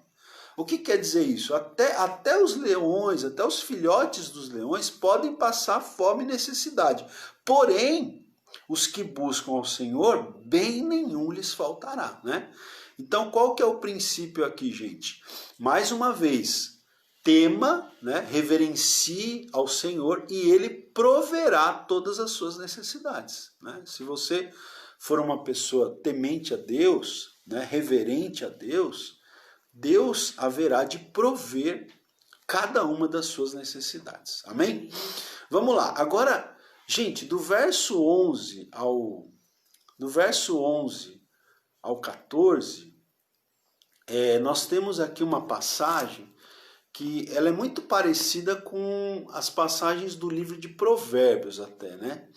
Speaker 1: O que quer dizer isso? Até os leões, até os filhotes dos leões podem passar fome e necessidade. Porém, os que buscam ao Senhor, bem nenhum lhes faltará, né? Então, qual que é o princípio aqui, gente? Mais uma vez, tema, né? Reverencie ao Senhor e Ele proverá todas as suas necessidades, né? Se você for uma pessoa temente a Deus, né? Reverente a Deus, Deus haverá de prover cada uma das suas necessidades. Amém? Vamos lá. Agora, gente, do verso 11 ao 14, nós temos aqui uma passagem que ela é muito parecida com as passagens do livro de Provérbios até, né?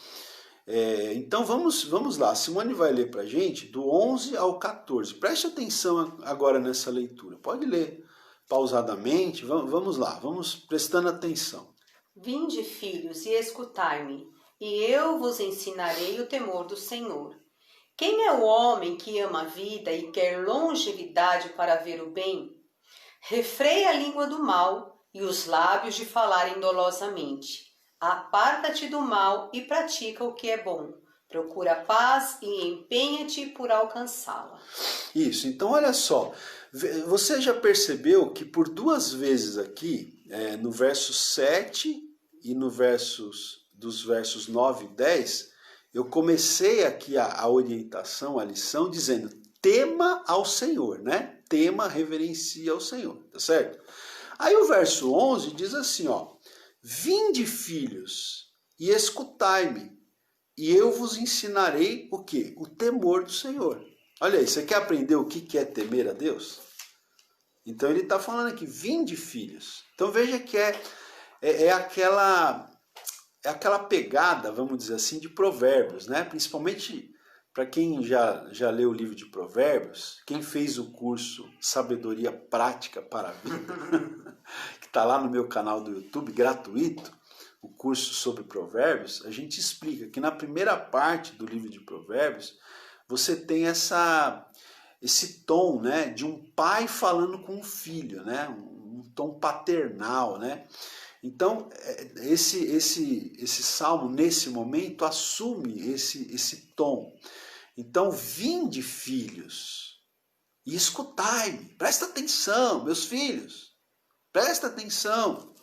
Speaker 1: Então vamos lá, Simone vai ler para a gente do 11 ao 14. Preste atenção agora nessa leitura. Pode ler pausadamente, vamos lá, vamos prestando atenção.
Speaker 2: Vinde, filhos, e escutai-me, e eu vos ensinarei o temor do Senhor. Quem é o homem que ama a vida e quer longevidade para ver o bem? Refreia a língua do mal e os lábios de falarem dolosamente. Aparta-te do mal e pratica o que é bom. Procura a paz e empenha-te por alcançá-la.
Speaker 1: Isso, então olha só, você já percebeu que por duas vezes aqui, no verso 7 e no dos versos 9 e 10, eu comecei aqui a orientação, a lição, dizendo, tema ao Senhor, né? Tema, reverencia ao Senhor, tá certo? Aí o verso 11 diz assim, ó, vinde filhos e escutai-me, e eu vos ensinarei o quê? O temor do Senhor. Olha aí, você quer aprender o que é temer a Deus? Então ele está falando aqui, vinde filhos. Então veja que é aquela pegada, vamos dizer assim, de provérbios, né? Principalmente para quem já leu o livro de provérbios, quem fez o curso Sabedoria Prática para a Vida, que está lá no meu canal do YouTube, gratuito, o curso sobre provérbios, a gente explica que na primeira parte do livro de provérbios, você tem esse tom, né, de um pai falando com um filho, né, um tom paternal, né? Então, esse salmo, nesse momento, assume esse tom. Então, vinde, filhos, e escutai-me. Presta atenção, meus filhos. Presta atenção.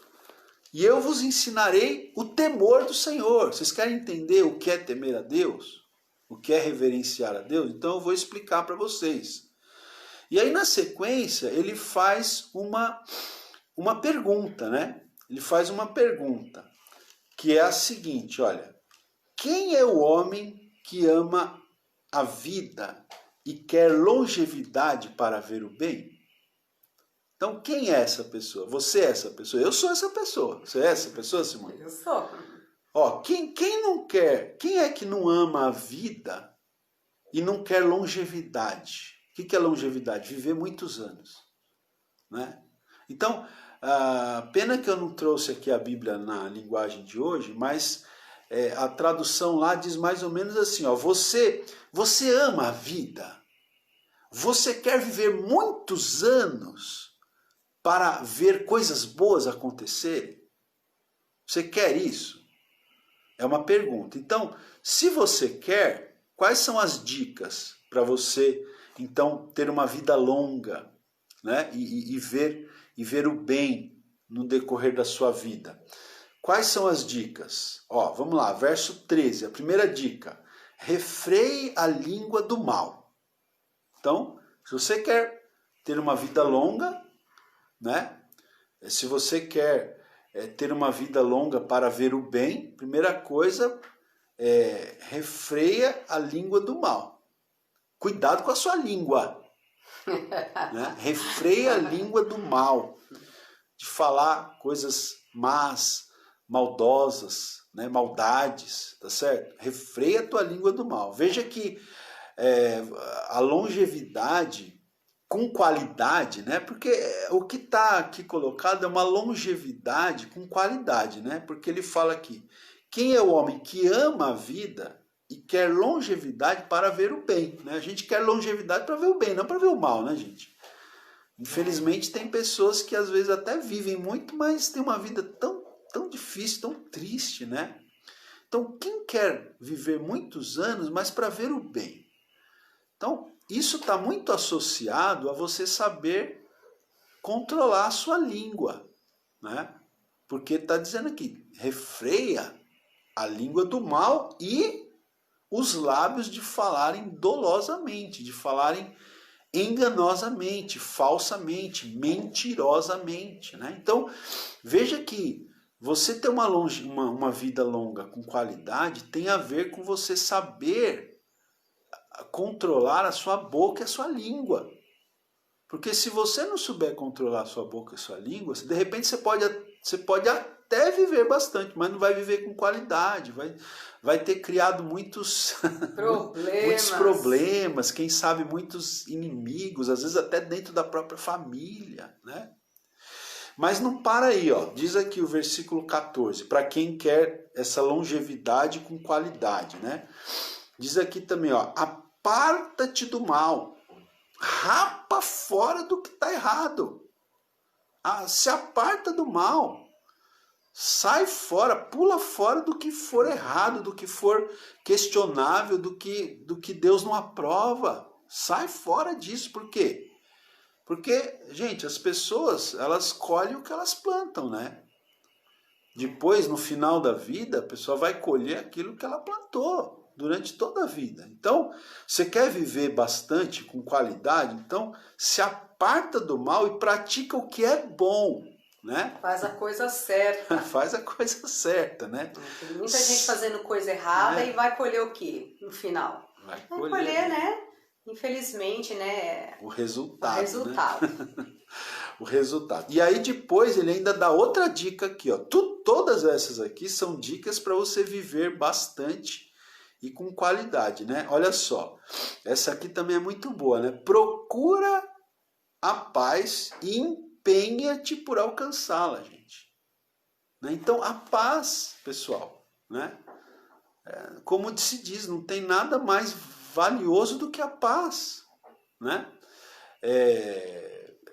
Speaker 1: E eu vos ensinarei o temor do Senhor. Vocês querem entender o que é temer a Deus? O que é reverenciar a Deus? Então, eu vou explicar para vocês. E aí, na sequência, ele faz uma pergunta, né? Ele faz uma pergunta, que é a seguinte, olha, quem é o homem que ama a vida e quer longevidade para ver o bem? Então, quem é essa pessoa? Você é essa pessoa? Eu sou essa pessoa. Você é essa pessoa, Simone?
Speaker 2: Eu sou.
Speaker 1: Ó, quem não quer, quem é que não ama a vida e não quer longevidade? O que é longevidade? Viver muitos anos, né? Então, pena que eu não trouxe aqui a Bíblia na linguagem de hoje, mas a tradução lá diz mais ou menos assim, ó, você ama a vida, você quer viver muitos anos para ver coisas boas acontecerem? Você quer isso? É uma pergunta. Então, se você quer, quais são as dicas para você, então, ter uma vida longa, né? E ver o bem no decorrer da sua vida? Quais são as dicas? Ó, vamos lá, verso 13, a primeira dica. Refreie a língua do mal. Então, se você quer ter uma vida longa, né? Se você quer ter uma vida longa para ver o bem, primeira coisa é refreia a língua do mal. Cuidado com a sua língua. Né? Refreia a língua do mal, de falar coisas más, maldosas, né? Maldades, tá certo? Refreia a tua língua do mal. Veja que a longevidade com qualidade, né? Porque o que está aqui colocado é uma longevidade com qualidade, né? Porque ele fala aqui, quem é o homem que ama a vida e quer longevidade para ver o bem, né? A gente quer longevidade para ver o bem, não para ver o mal, né, gente? Infelizmente tem pessoas que às vezes até vivem muito, mas tem uma vida tão difícil, tão triste, né? Então, quem quer viver muitos anos, mas para ver o bem? Então, isso está muito associado a você saber controlar a sua língua, né? Porque está dizendo aqui, refreia a língua do mal e os lábios de falarem dolosamente, de falarem enganosamente, falsamente, mentirosamente, né? Então, veja que você ter uma vida longa com qualidade tem a ver com você saber controlar a sua boca e a sua língua. Porque se você não souber controlar a sua boca e a sua língua, de repente você pode até viver bastante, mas não vai viver com qualidade, vai ter criado muitos problemas, quem sabe muitos inimigos, às vezes até dentro da própria família, né? Mas não para aí, ó. Diz aqui o versículo 14, para quem quer essa longevidade com qualidade, né? Diz aqui também, ó, aparta-te do mal. Rapa fora do que está errado. Se aparta do mal. Sai fora, pula fora do que for errado, do que for questionável, do que Deus não aprova. Sai fora disso. Por quê? Porque, gente, as pessoas, elas colhem o que elas plantam, né? Depois, no final da vida, a pessoa vai colher aquilo que ela plantou durante toda a vida. Então, você quer viver bastante, com qualidade? Então, se aparta do mal e pratica o que é bom, né?
Speaker 2: Faz a coisa certa.
Speaker 1: Faz a coisa certa, né?
Speaker 2: Tem muita gente fazendo coisa errada e vai colher o quê no final?
Speaker 1: Vai
Speaker 2: colher, né? Infelizmente, né?
Speaker 1: O resultado.
Speaker 2: O resultado.
Speaker 1: Né? O resultado. E aí depois ele ainda dá outra dica aqui, ó. Todas essas aqui são dicas para você viver bastante e com qualidade, né? Olha só, essa aqui também é muito boa, né? Procura a paz e empenha-te por alcançá-la, gente. Né? Então, a paz, pessoal, né? Como se diz, não tem nada mais valioso do que a paz, né?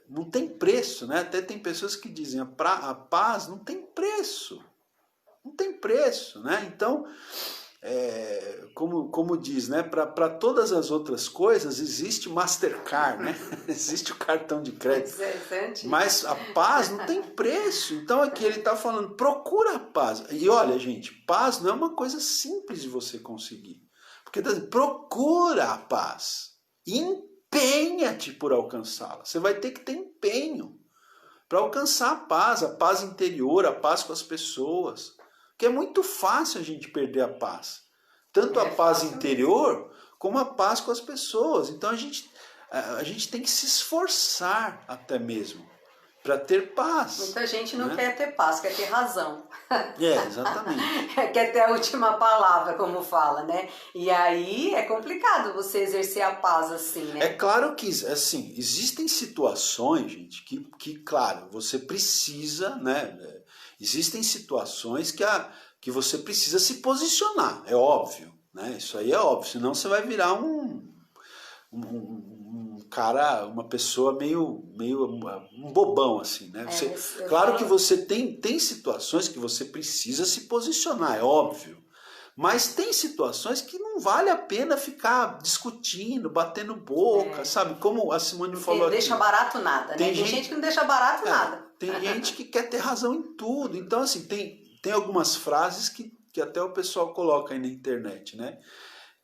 Speaker 1: Não tem preço, né? Até tem pessoas que dizem a paz não tem preço. Não tem preço, né? Então, como diz, né? Para todas as outras coisas existe Mastercard, né? Existe o cartão de crédito. Mas a paz não tem preço. Então aqui ele está falando, procura a paz. E olha, gente, paz não é uma coisa simples de você conseguir. Porque está dizendo, procura a paz. Empenha-te por alcançá-la. Você vai ter que ter empenho para alcançar a paz interior, a paz com as pessoas. Porque é muito fácil a gente perder a paz. Tanto a paz interior, como a paz com as pessoas. Então a gente tem que se esforçar até mesmo para ter paz.
Speaker 2: Muita gente não quer ter paz, quer ter razão.
Speaker 1: Exatamente.
Speaker 2: Quer ter a última palavra, como fala, né? E aí é complicado você exercer a paz assim, né?
Speaker 1: É claro que, assim, existem situações, gente, que claro, você precisa, né? Existem situações que você precisa se posicionar, é óbvio, né? Isso aí é óbvio, senão você vai virar um cara, uma pessoa meio um bobão, assim, né? Claro que você tem situações que você precisa se posicionar, é óbvio. Mas tem situações que não vale a pena ficar discutindo, batendo boca, sabe? Como a Simone falou aqui.
Speaker 2: Não deixa barato nada, né? Tem gente que não deixa barato nada.
Speaker 1: Tem gente que quer ter razão em tudo. Então, assim, tem algumas frases que até o pessoal coloca aí na internet, né?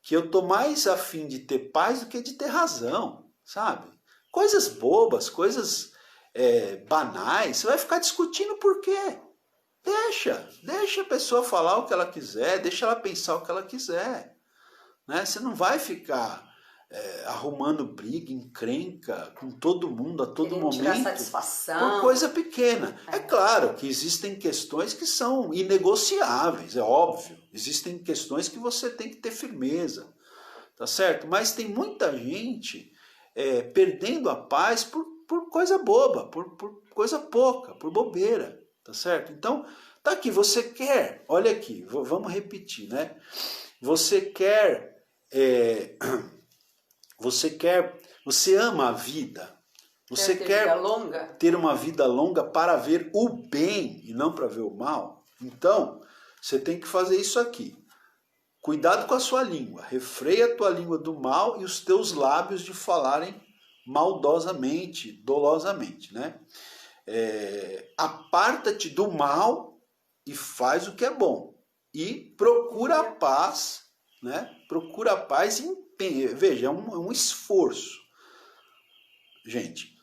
Speaker 1: Que eu tô mais afim de ter paz do que de ter razão, sabe? Coisas bobas, coisas banais, você vai ficar discutindo por quê? Deixa a pessoa falar o que ela quiser, deixa ela pensar o que ela quiser. Né? Você não vai ficar arrumando briga, encrenca com todo mundo a todo momento
Speaker 2: tirar satisfação.
Speaker 1: Por coisa pequena. É claro que existem questões que são inegociáveis, é óbvio. Existem questões que você tem que ter firmeza, tá certo? Mas tem muita gente perdendo a paz por coisa boba, por coisa pouca, por bobeira, tá certo? Então, tá aqui, você quer, olha aqui, vamos repetir, né? Você ama a vida, você quer ter uma vida longa para ver o bem e não para ver o mal? Então, você tem que fazer isso aqui. Cuidado com a sua língua, refreia a tua língua do mal e os teus lábios de falarem maldosamente, dolosamente, né? Aparta-te do mal e faz o que é bom. E procura a paz, né? Procura a paz e empenha. Veja, é um esforço. Gente,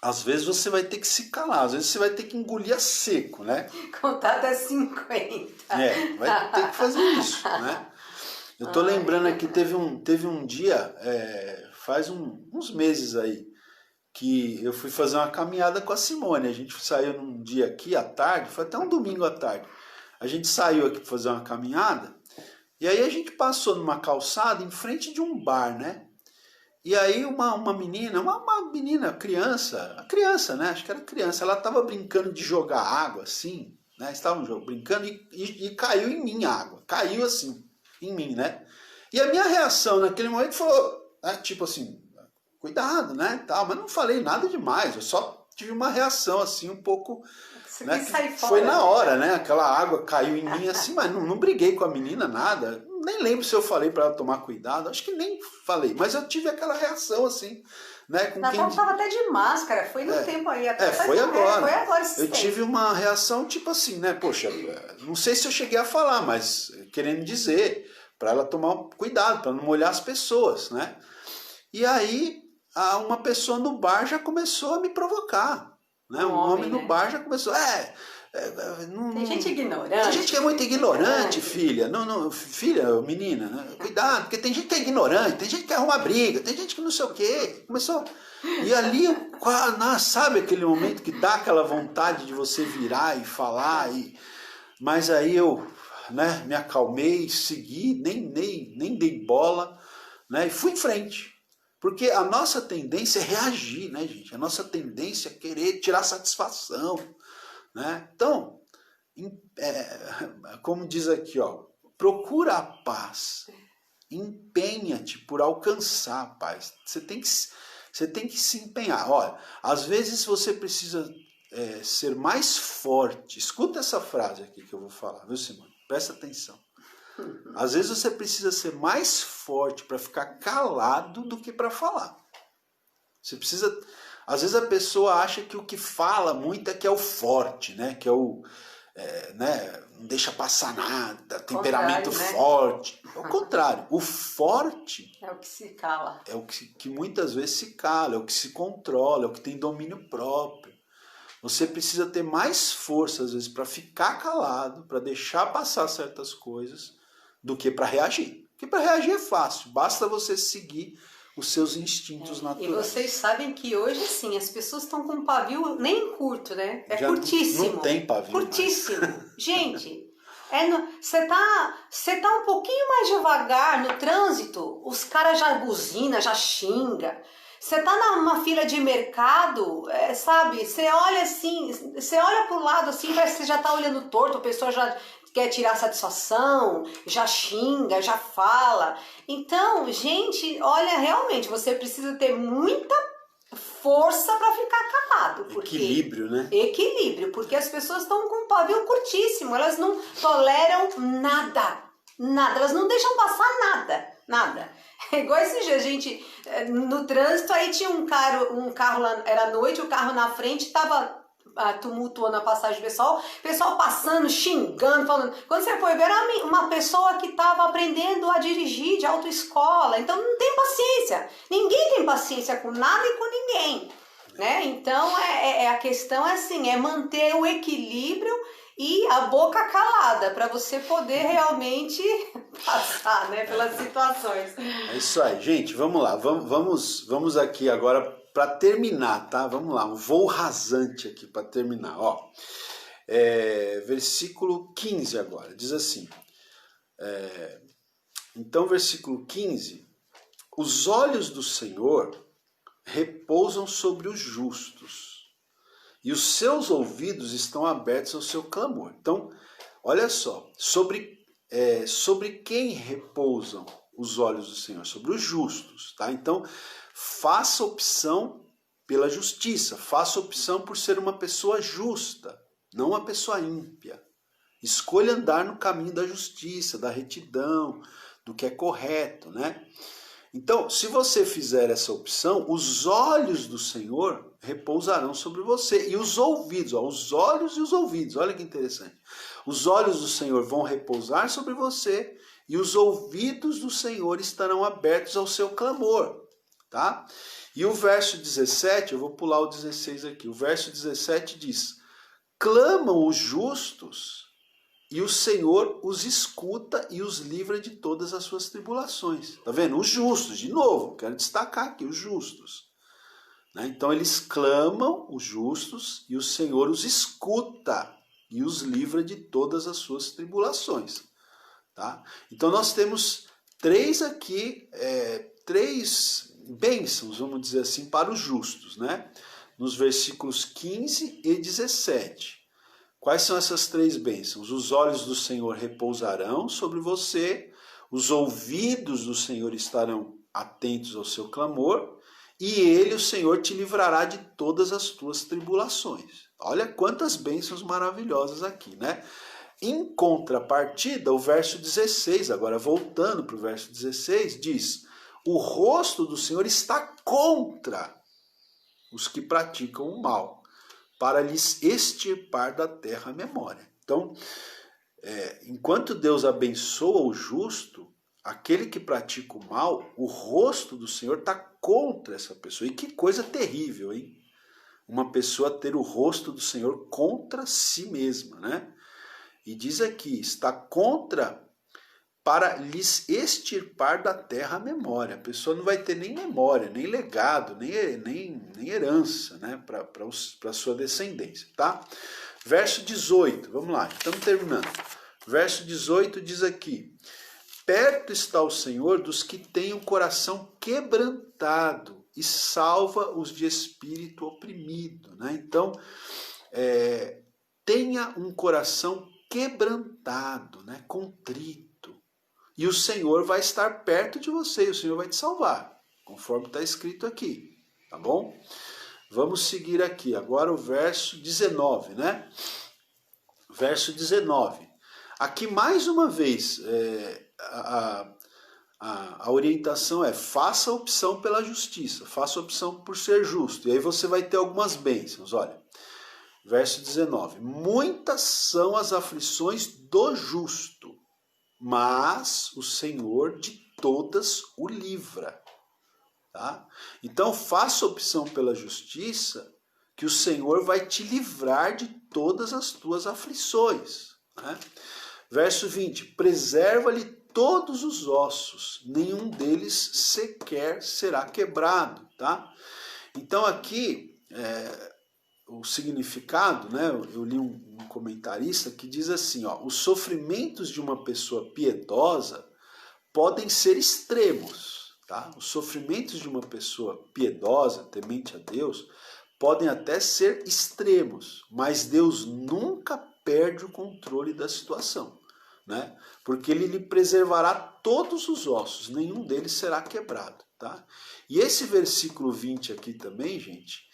Speaker 1: às vezes você vai ter que se calar, às vezes você vai ter que engolir a seco, né?
Speaker 2: Contar até 50.
Speaker 1: Vai ter que fazer isso, né? Eu tô lembrando aqui, teve um dia, faz uns meses aí, que eu fui fazer uma caminhada com a Simone. A gente saiu num dia aqui à tarde, foi até um domingo à tarde. A gente saiu aqui para fazer uma caminhada, e aí a gente passou numa calçada em frente de um bar, né? E aí uma menina, criança, né? Acho que era criança, ela estava brincando de jogar água, assim, né? Estavam brincando e caiu em mim a água. Caiu assim, em mim, né?
Speaker 3: E a minha reação naquele momento foi, né, tipo assim, cuidado, né, tal, mas não falei nada demais, eu só tive uma reação assim um pouco,
Speaker 2: Você
Speaker 3: né,
Speaker 2: quis sair fora,
Speaker 3: foi na hora, né, aquela água caiu em mim assim, mas não briguei com a menina, nada, nem lembro se eu falei para ela tomar cuidado, acho que nem falei, mas eu tive aquela reação assim, né, com
Speaker 2: Natal
Speaker 3: quem...
Speaker 2: estava até de máscara, foi no tempo aí. Até
Speaker 3: foi agora.
Speaker 2: Foi agora esses
Speaker 3: eu
Speaker 2: tempos.
Speaker 3: tive uma reação tipo assim, né, poxa, não sei se eu cheguei a falar, mas querendo dizer, para ela tomar cuidado, para não molhar as pessoas, né, e aí uma pessoa no bar já começou a me provocar, né, um homem no bar já começou,
Speaker 2: tem gente ignorante.
Speaker 3: Tem gente que é muito ignorante, filha. Filha, menina, né? Cuidado, porque tem gente que é ignorante, tem gente que arruma briga, tem gente que não sei o quê. Começou. E ali, sabe aquele momento que dá aquela vontade de você virar e falar, mas aí eu, né, me acalmei, segui, nem dei bola, né, e fui em frente. Porque a nossa tendência é reagir, né, gente? A nossa tendência é querer tirar satisfação. Né? Então, como diz aqui, ó, procura a paz, empenha-te por alcançar a paz. Você tem que se empenhar. Olha, às vezes você precisa ser mais forte. Escuta essa frase aqui que eu vou falar, viu, Simone? Presta atenção. Às vezes você precisa ser mais forte para ficar calado do que para falar. Você precisa... Às vezes a pessoa acha que o que fala muito é que é o forte, né? Que é o... né? Não deixa passar nada, temperamento forte. Ao contrário, o forte...
Speaker 2: é o que se cala.
Speaker 3: É o que muitas vezes se cala, é o que se controla, é o que tem domínio próprio. Você precisa ter mais força, às vezes, para ficar calado, para deixar passar certas coisas, do que para reagir. Porque para reagir é fácil, basta você seguir os seus instintos naturais.
Speaker 2: E vocês sabem que hoje, sim, as pessoas estão com pavio nem curto, né? É curtíssimo.
Speaker 3: Não tem pavio.
Speaker 2: Curtíssimo. Gente, você tá um pouquinho mais devagar no trânsito, os caras já buzina, já xinga. Você tá numa fila de mercado, sabe? Você olha assim, você olha pro lado assim, parece que você já tá olhando torto, a pessoa já quer tirar satisfação, já xinga, já fala. Então, gente, olha, realmente, você precisa ter muita força para ficar calado.
Speaker 3: Equilíbrio, né?
Speaker 2: Equilíbrio, porque as pessoas estão com um pavio curtíssimo, elas não toleram nada, elas não deixam passar nada. É igual esse dia, a gente, no trânsito, aí tinha um carro lá, era noite, o carro na frente tava tumultuando a passagem do pessoal passando, xingando, falando. Quando você foi ver, era uma pessoa que estava aprendendo a dirigir de autoescola, então não tem paciência. Ninguém tem paciência com nada e com ninguém, né? Então a questão é assim, é manter o equilíbrio e a boca calada, para você poder realmente passar, né, pelas situações.
Speaker 3: É isso aí, gente, vamos lá, vamos aqui agora para terminar, tá? Vamos lá, um voo rasante aqui para terminar, ó. Versículo 15 agora, diz assim, então versículo 15, os olhos do Senhor repousam sobre os justos, e os seus ouvidos estão abertos ao seu clamor. Então, olha só, sobre quem repousam os olhos do Senhor? Sobre os justos, tá? Então, faça opção pela justiça, faça opção por ser uma pessoa justa, não uma pessoa ímpia. Escolha andar no caminho da justiça, da retidão, do que é correto, né? Então, se você fizer essa opção, os olhos do Senhor repousarão sobre você. E os ouvidos, os olhos e os ouvidos, olha que interessante. Os olhos do Senhor vão repousar sobre você e os ouvidos do Senhor estarão abertos ao seu clamor, tá? E o verso 17, eu vou pular o 16 aqui. O verso 17 diz, clamam os justos e o Senhor os escuta e os livra de todas as suas tribulações. Tá vendo? Os justos, de novo, quero destacar aqui, os justos. Né? Então eles clamam, os justos, e o Senhor os escuta e os livra de todas as suas tribulações. Tá? Então nós temos três bênçãos, vamos dizer assim, para os justos, né? Nos versículos 15 e 17. Quais são essas três bênçãos? Os olhos do Senhor repousarão sobre você, os ouvidos do Senhor estarão atentos ao seu clamor, e ele, o Senhor, te livrará de todas as tuas tribulações. Olha quantas bênçãos maravilhosas aqui, né? Em contrapartida, o verso 16, agora voltando para o verso 16, diz: o rosto do Senhor está contra os que praticam o mal, para lhes extirpar da terra a memória. Então, enquanto Deus abençoa o justo, aquele que pratica o mal, o rosto do Senhor está contra essa pessoa. E que coisa terrível, hein? Uma pessoa ter o rosto do Senhor contra si mesma, né? E diz aqui, está contra para lhes extirpar da terra a memória. A pessoa não vai ter nem memória, nem legado, nem herança, né? Para a sua descendência, tá? Verso 18, vamos lá, estamos terminando. Verso 18 diz aqui: perto está o Senhor dos que têm o coração quebrantado e salva os de espírito oprimido, né? Então, tenha um coração quebrantado, né? Contrito. E o Senhor vai estar perto de você, e o Senhor vai te salvar, conforme está escrito aqui, tá bom? Vamos seguir aqui, agora o verso 19, né? Verso 19. Aqui mais uma vez, a orientação é: faça a opção pela justiça, faça a opção por ser justo. E aí você vai ter algumas bênçãos, olha. Verso 19. Muitas são as aflições do justo, mas o Senhor de todas o livra. Tá? Então faça a opção pela justiça, que o Senhor vai te livrar de todas as tuas aflições. Né? Verso 20. Preserva-lhe todos os ossos, nenhum deles sequer será quebrado. Tá? Então aqui, o significado, né? Eu li um comentarista que diz assim, ó: os sofrimentos de uma pessoa piedosa podem ser extremos, tá? Os sofrimentos de uma pessoa piedosa, temente a Deus, podem até ser extremos, mas Deus nunca perde o controle da situação, né? Porque ele lhe preservará todos os ossos, nenhum deles será quebrado, tá? E esse versículo 20 aqui também, gente,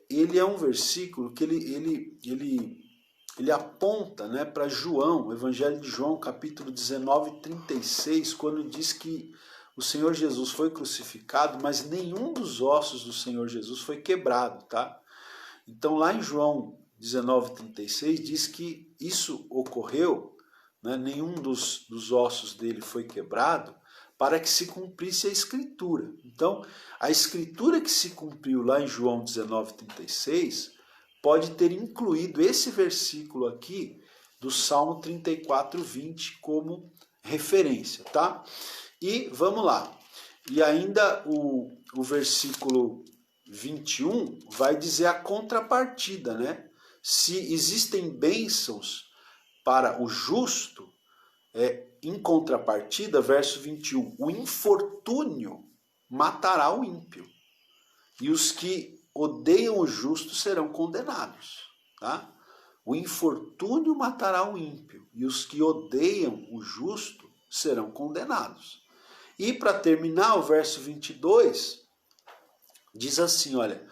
Speaker 3: ele é um versículo que ele aponta, né, para João, o Evangelho de João, capítulo 19, 36, quando diz que o Senhor Jesus foi crucificado, mas nenhum dos ossos do Senhor Jesus foi quebrado, tá? Então lá em João 19, 36 diz que isso ocorreu, né, nenhum dos ossos dele foi quebrado, para que se cumprisse a Escritura. Então, a Escritura que se cumpriu lá em João 19, 36, pode ter incluído esse versículo aqui do Salmo 34, 20 como referência, tá? E vamos lá. E ainda o versículo 21 vai dizer a contrapartida, né? Se existem bênçãos para o justo, em contrapartida, verso 21, o infortúnio matará o ímpio, e os que odeiam o justo serão condenados. Tá? O infortúnio matará o ímpio, e os que odeiam o justo serão condenados. E para terminar, o verso 22 diz assim, olha: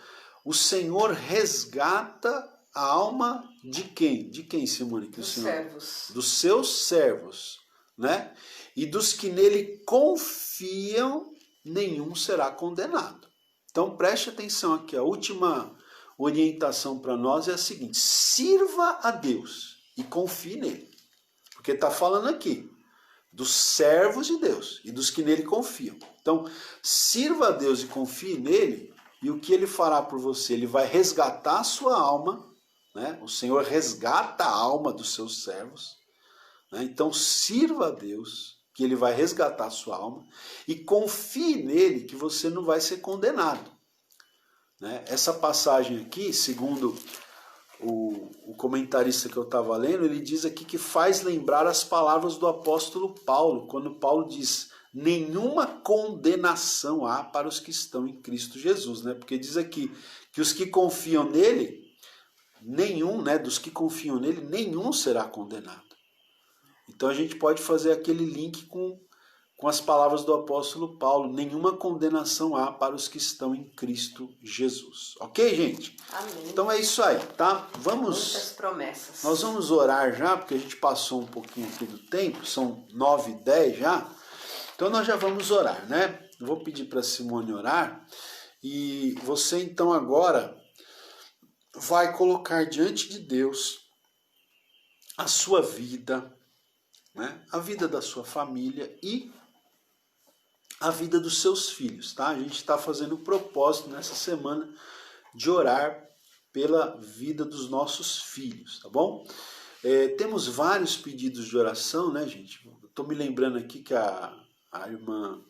Speaker 3: o Senhor resgata a alma de quem? De quem, Simone?
Speaker 2: Dos servos.
Speaker 3: Dos seus servos, né? E dos que nele confiam, nenhum será condenado. Então preste atenção aqui, a última orientação para nós é a seguinte: sirva a Deus e confie nele. Porque está falando aqui dos servos de Deus e dos que nele confiam. Então, sirva a Deus e confie nele, e o que ele fará por você? Ele vai resgatar a sua alma, né? O Senhor resgata a alma dos seus servos. Né? Então, sirva a Deus, que ele vai resgatar a sua alma, e confie nele, que você não vai ser condenado. Né? Essa passagem aqui, segundo o comentarista que eu estava lendo, ele diz aqui que faz lembrar as palavras do apóstolo Paulo, quando Paulo diz: nenhuma condenação há para os que estão em Cristo Jesus, né? Porque diz aqui que os que confiam nele, nenhum, né, dos que confiam nele, nenhum será condenado. Então a gente pode fazer aquele link com as palavras do apóstolo Paulo: nenhuma condenação há para os que estão em Cristo Jesus. Ok, gente?
Speaker 2: Amém.
Speaker 3: Então é isso aí, tá?
Speaker 2: Muitas promessas.
Speaker 3: Nós vamos orar já, porque a gente passou um pouquinho aqui do tempo, são 9h10 já. Então nós já vamos orar, né? Eu vou pedir para Simone orar, e você então agora vai colocar diante de Deus a sua vida, né? A vida da sua família e a vida dos seus filhos, tá? A gente está fazendo o propósito nessa semana de orar pela vida dos nossos filhos, tá bom? Temos vários pedidos de oração, né, gente? Estou me lembrando aqui que a irmã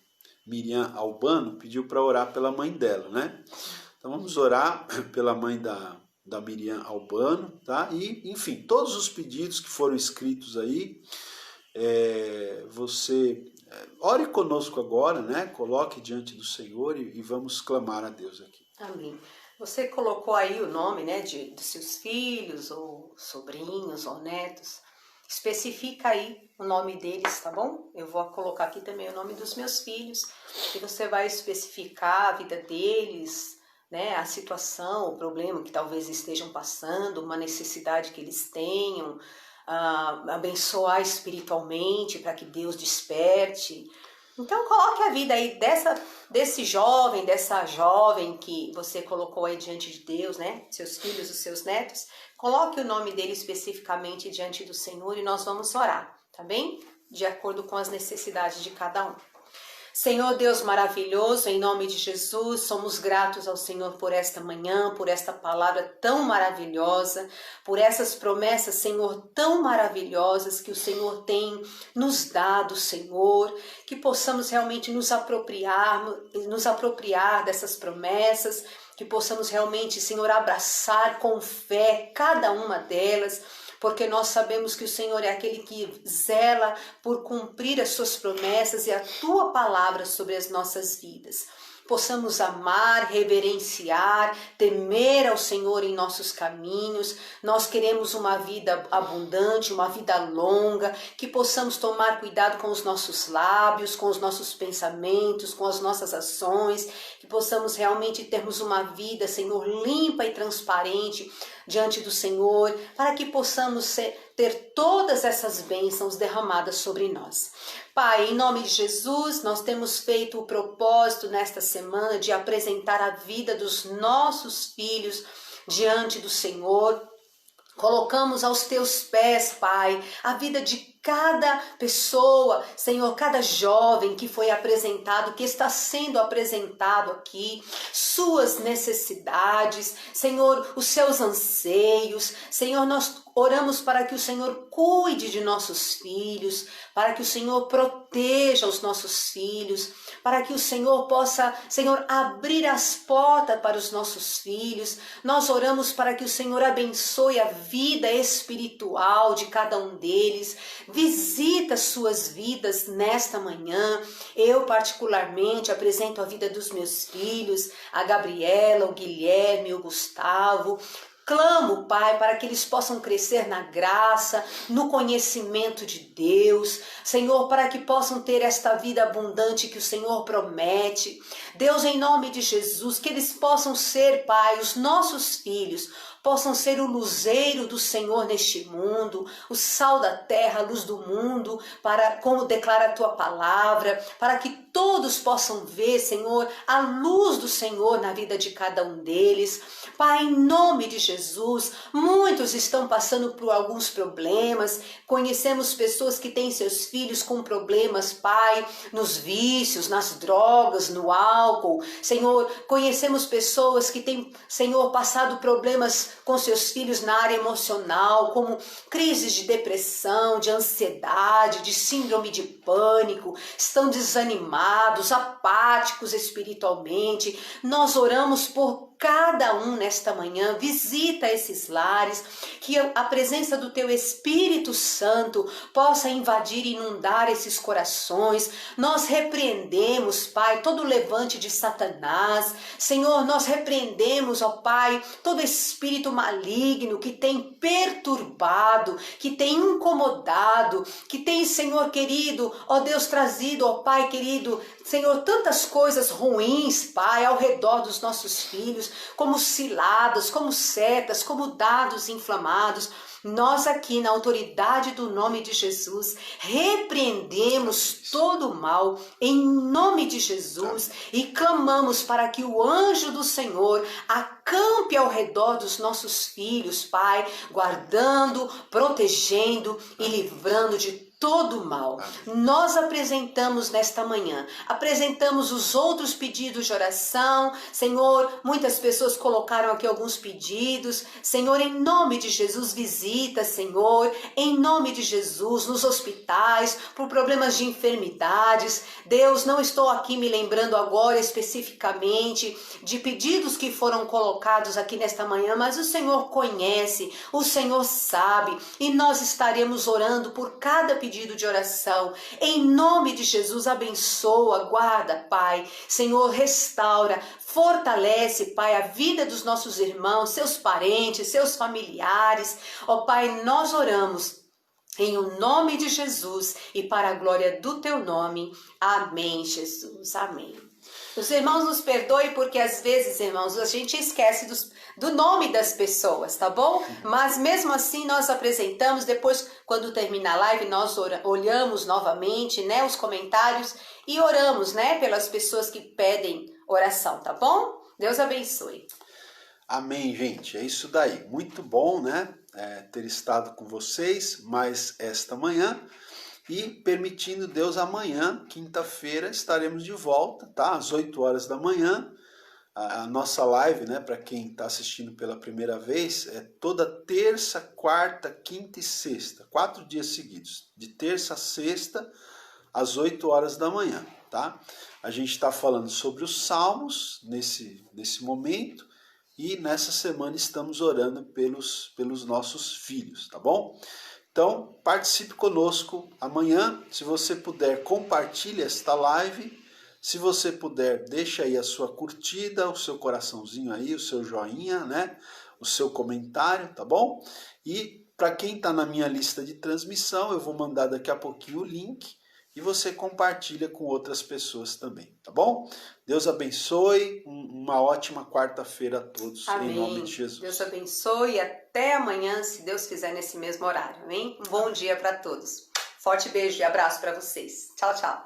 Speaker 3: Miriam Albano pediu para orar pela mãe dela, né? Então vamos orar pela mãe da Miriam Albano, tá? E, enfim, todos os pedidos que foram escritos aí, você ore conosco agora, né? Coloque diante do Senhor e vamos clamar a Deus aqui.
Speaker 2: Amém. Você colocou aí o nome, né, dos seus filhos, ou sobrinhos, ou netos. Especifica aí o nome deles, tá bom? Eu vou colocar aqui também o nome dos meus filhos. E você vai especificar a vida deles, né, a situação, o problema que talvez estejam passando, uma necessidade que eles tenham, abençoar espiritualmente para que Deus desperte. Então coloque a vida aí desse jovem, dessa jovem que você colocou aí diante de Deus, né? Seus filhos, os seus netos. Coloque o nome dele especificamente diante do Senhor e nós vamos orar, tá bem? De acordo com as necessidades de cada um. Senhor Deus maravilhoso, em nome de Jesus, somos gratos ao Senhor por esta manhã, por esta palavra tão maravilhosa, por essas promessas, Senhor, tão maravilhosas que o Senhor tem nos dado, Senhor, que possamos realmente nos apropriar dessas promessas, que possamos realmente, Senhor, abraçar com fé cada uma delas, porque nós sabemos que o Senhor é aquele que zela por cumprir as suas promessas e a tua palavra sobre as nossas vidas. Possamos amar, reverenciar, temer ao Senhor em nossos caminhos. Nós queremos uma vida abundante, uma vida longa, que possamos tomar cuidado com os nossos lábios, com os nossos pensamentos, com as nossas ações, que possamos realmente termos uma vida, Senhor, limpa e transparente diante do Senhor, para que possamos ter todas essas bênçãos derramadas sobre nós. Pai, em nome de Jesus, nós temos feito o propósito nesta semana de apresentar a vida dos nossos filhos diante do Senhor. Colocamos aos teus pés, Pai, a vida de cada pessoa, Senhor, cada jovem que foi apresentado, que está sendo apresentado aqui, suas necessidades, Senhor, os seus anseios. Senhor, nós oramos para que o Senhor cuide de nossos filhos, para que o Senhor proteja os nossos filhos, para que o Senhor possa, Senhor, abrir as portas para os nossos filhos. Nós oramos para que o Senhor abençoe a vida espiritual de cada um deles. Visita suas vidas nesta manhã. Eu particularmente apresento a vida dos meus filhos, a Gabriela, o Guilherme, o Gustavo. Clamo, Pai, para que eles possam crescer na graça, no conhecimento de Deus. Senhor, para que possam ter esta vida abundante que o Senhor promete. Deus, em nome de Jesus, que eles possam ser, Pai, os nossos filhos, possam ser o luzeiro do Senhor neste mundo, o sal da terra, a luz do mundo, para, como declara a tua palavra, para que todos possam ver, Senhor, a luz do Senhor na vida de cada um deles. Pai, em nome de Jesus, muitos estão passando por alguns problemas. Conhecemos pessoas que têm seus filhos com problemas, Pai, nos vícios, nas drogas, no álcool. Senhor, conhecemos pessoas que têm, Senhor, passado problemas com seus filhos na área emocional, como crises de depressão, de ansiedade, de síndrome de pânico, estão desanimados, apáticos espiritualmente. Nós oramos por cada um nesta manhã, visita esses lares, que a presença do Teu Espírito Santo possa invadir e inundar esses corações. Nós repreendemos, Pai, todo levante de Satanás. Senhor, nós repreendemos, ó Pai, todo espírito maligno que tem perturbado, que tem incomodado, que tem, Senhor querido, ó Deus, trazido, ó Pai querido, Senhor, tantas coisas ruins, Pai, ao redor dos nossos filhos, como ciladas, como setas, como dados inflamados. Nós aqui, na autoridade do nome de Jesus, repreendemos todo o mal em nome de Jesus e clamamos para que o anjo do Senhor acampe ao redor dos nossos filhos, Pai, guardando, protegendo e livrando de todo o mal. Nós apresentamos nesta manhã, apresentamos os outros pedidos de oração. Senhor, muitas pessoas colocaram aqui alguns pedidos. Senhor, em nome de Jesus, visita, Senhor, em nome de Jesus, nos hospitais, por problemas de enfermidades. Deus, não estou aqui me lembrando agora especificamente de pedidos que foram colocados aqui nesta manhã, mas o Senhor conhece, o Senhor sabe, e nós estaremos orando por cada pedido de oração. Em nome de Jesus, abençoa, guarda, Pai. Senhor, restaura, fortalece, Pai, a vida dos nossos irmãos, seus parentes, seus familiares. Ó Pai, nós oramos em o nome de Jesus e para a glória do Teu nome. Amém, Jesus. Amém. Os irmãos nos perdoem porque às vezes, irmãos, a gente esquece do nome das pessoas, tá bom? Mas mesmo assim nós apresentamos, depois quando termina a live nós olhamos novamente, né, os comentários e oramos, né, pelas pessoas que pedem oração, tá bom? Deus abençoe.
Speaker 3: Amém, gente, é isso daí. Muito bom, né, ter estado com vocês mais esta manhã. E permitindo Deus, amanhã, quinta-feira, estaremos de volta, tá? Às 8 horas da manhã. A nossa live, né, para quem está assistindo pela primeira vez, é toda terça, quarta, quinta e sexta. 4 dias seguidos. De terça a sexta, às 8 horas da manhã, tá? A gente está falando sobre os Salmos nesse momento. E nessa semana estamos orando pelos nossos filhos, tá bom? Então, participe conosco amanhã. Se você puder, compartilhe esta live. Se você puder, deixa aí a sua curtida, o seu coraçãozinho aí, o seu joinha, né? O seu comentário, tá bom? E para quem está na minha lista de transmissão, eu vou mandar daqui a pouquinho o link e você compartilha com outras pessoas também, tá bom? Deus abençoe, uma ótima quarta-feira a todos,
Speaker 2: amém.
Speaker 3: Em nome de Jesus.
Speaker 2: Deus abençoe e até amanhã, se Deus quiser, nesse mesmo horário, amém? Um bom dia para todos. Forte beijo e abraço para vocês. Tchau, tchau.